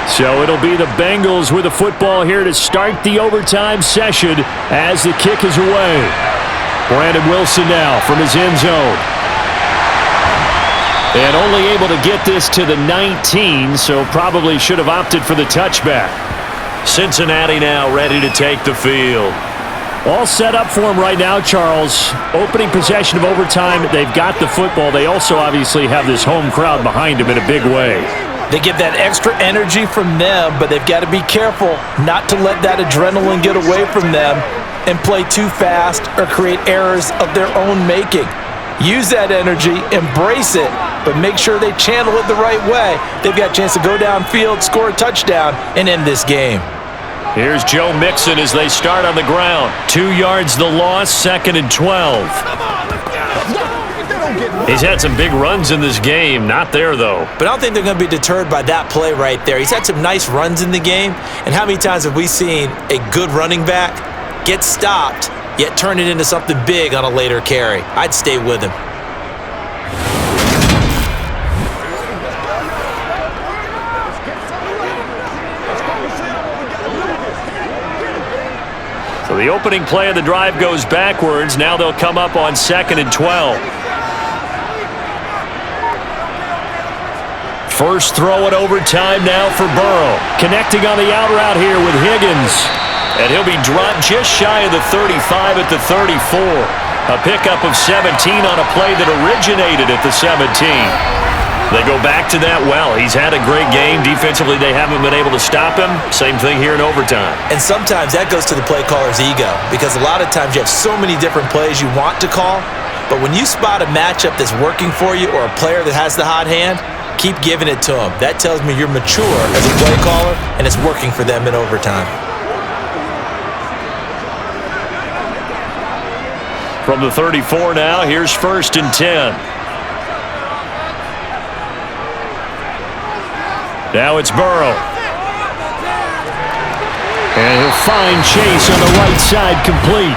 So it'll be the Bengals with the football here to start the overtime session as the kick is away. Brandon Wilson now from his end zone. And only able to get this to the 19, so probably should have opted for the touchback. Cincinnati now ready to take the field. All set up for him right now, Charles. Opening possession of overtime. They've got the football. They also obviously have this home crowd behind them in a big way. They get that extra energy from them, but they've got to be careful not to let that adrenaline get away from them and play too fast or create errors of their own making. Use that energy, embrace it, but make sure they channel it the right way. They've got a chance to go downfield, score a touchdown, and end this game. Here's Joe Mixon as they start on the ground. 2 yards the loss, 2nd and 12. He's had some big runs in this game. Not there, though. But I don't think they're going to be deterred by that play right there. He's had some nice runs in the game. And how many times have we seen a good running back get stopped, yet turn it into something big on a later carry? I'd stay with him. So the opening play of the drive goes backwards. Now they'll come up on 2nd and 12. First throw in overtime now for Burrow. Connecting on the out route here with Higgins. And he'll be dropped just shy of the 35 at the 34. A pickup of 17 on a play that originated at the 17. They go back to that well. He's had a great game. Defensively, they haven't been able to stop him. Same thing here in overtime. And sometimes that goes to the play caller's ego, because a lot of times you have so many different plays you want to call, but when you spot a matchup that's working for you or a player that has the hot hand, keep giving it to them. That tells me you're mature as a play caller, and it's working for them in overtime. From the 34 now, here's 1st and 10. Now it's Burrow. And he'll find Chase on the right side, complete.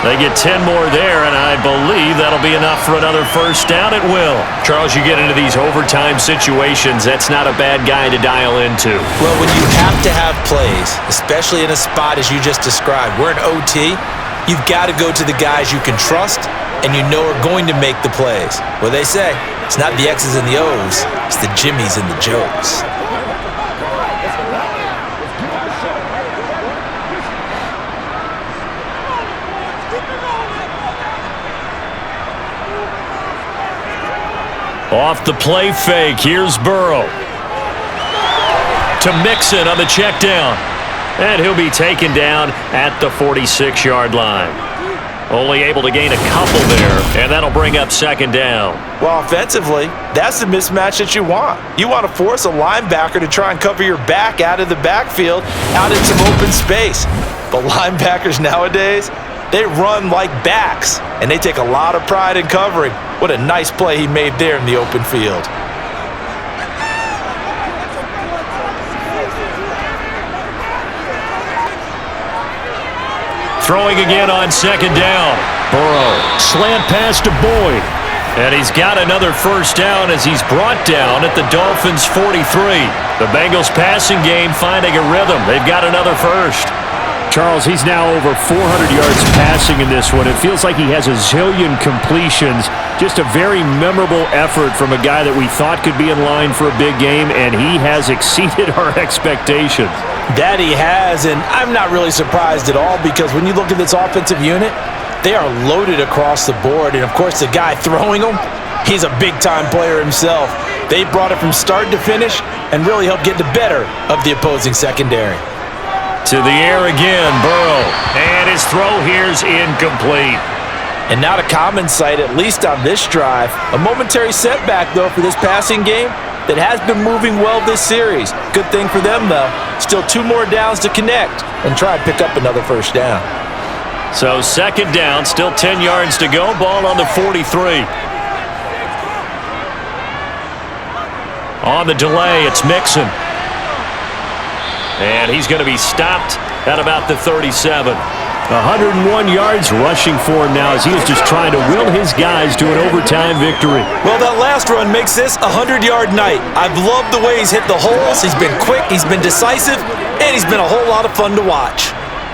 They get 10 more there, and I believe that'll be enough for another first down. It will. Charles, you get into these overtime situations, that's not a bad guy to dial into. Well, when you have to have plays, especially in a spot as you just described, we're in OT, you've got to go to the guys you can trust and you know are going to make the plays. Well, they say, it's not the X's and the O's, it's the Jimmies and the Joes. Off the play fake, here's Burrow. To Mixon on the check down. And he'll be taken down at the 46-yard line. Only able to gain a couple there, and that'll bring up 2nd down. Well, offensively, that's the mismatch that you want. You want to force a linebacker to try and cover your back out of the backfield, out in some open space. But linebackers nowadays, they run like backs, and they take a lot of pride in covering. What a nice play he made there in the open field. Throwing again on 2nd down. Burrow, slant pass to Boyd. And he's got another first down as he's brought down at the Dolphins' 43. The Bengals passing game finding a rhythm. They've got another first. Charles, he's now over 400 yards passing in this one. It feels like he has a zillion completions. Just a very memorable effort from a guy that we thought could be in line for a big game, and he has exceeded our expectations. That he has, and I'm not really surprised at all, because when you look at this offensive unit, they are loaded across the board. And, of course, the guy throwing them, he's a big-time player himself. They brought it from start to finish and really helped get the better of the opposing secondary. To the air again, Burrow. And his throw here's incomplete. And not a common sight, at least on this drive. A momentary setback, though, for this passing game that has been moving well this series. Good thing for them, though. Still 2 more downs to connect and try and pick up another first down. So 2nd down, still 10 yards to go. Ball on the 43. On the delay, it's Mixon. And he's going to be stopped at about the 37. 101 yards rushing for him now as he is just trying to will his guys to an overtime victory. Well, that last run makes this a 100-yard night. I've loved the way he's hit the holes. He's been quick, he's been decisive, and he's been a whole lot of fun to watch.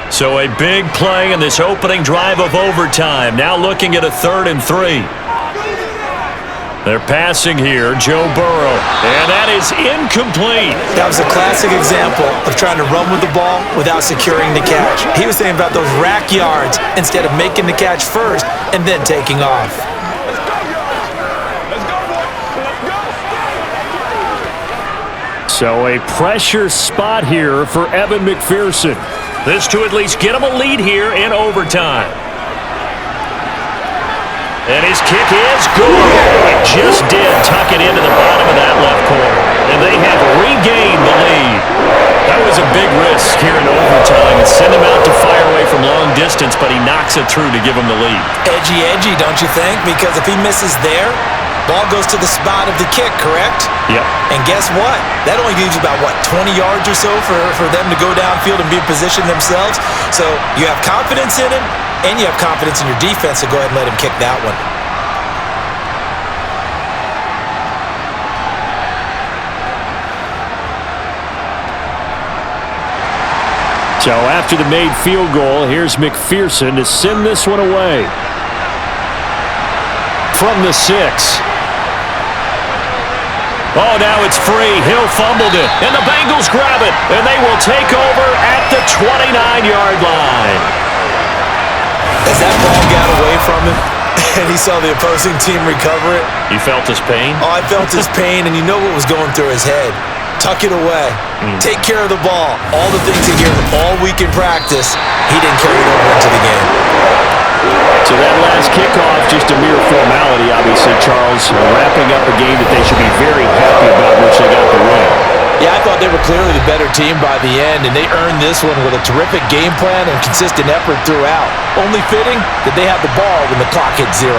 So a big play in this opening drive of overtime. Now looking at a 3rd and 3. They're passing here, Joe Burrow, and that is incomplete. That was a classic example of trying to run with the ball without securing the catch. He was thinking about those rack yards instead of making the catch first and then taking off. So a pressure spot here for Evan McPherson. This to at least get him a lead here in overtime. And his kick is good. It just did tuck it into the bottom of that left corner. And they have regained the lead. That was a big risk here in overtime. Send him out to fire away from long distance, but he knocks it through to give him the lead. Edgy, don't you think? Because if he misses there, ball goes to the spot of the kick, correct? Yep. And guess what? That only leaves about, 20 yards or so for them to go downfield and be in position themselves. So you have confidence in him, and you have confidence in your defense to go ahead and let him kick that one. So after the made field goal, here's McPherson to send this one away. From the 6. Oh, now it's free. Hill fumbled it, and the Bengals grab it, and they will take over at the 29-yard line. As that ball got away from him, and he saw the opposing team recover it. You felt his pain? Oh, I felt his pain, and you know what was going through his head. Tuck it away. Take care of the ball. All the things he hears all week in practice, he didn't carry it over into the game. So that last kickoff, just a mere formality, obviously, Charles, wrapping up a game that they should be very happy about, which they got the win. Yeah, I thought they were clearly the better team by the end, and they earned this one with a terrific game plan and consistent effort throughout. Only fitting that they had the ball when the clock hit 0.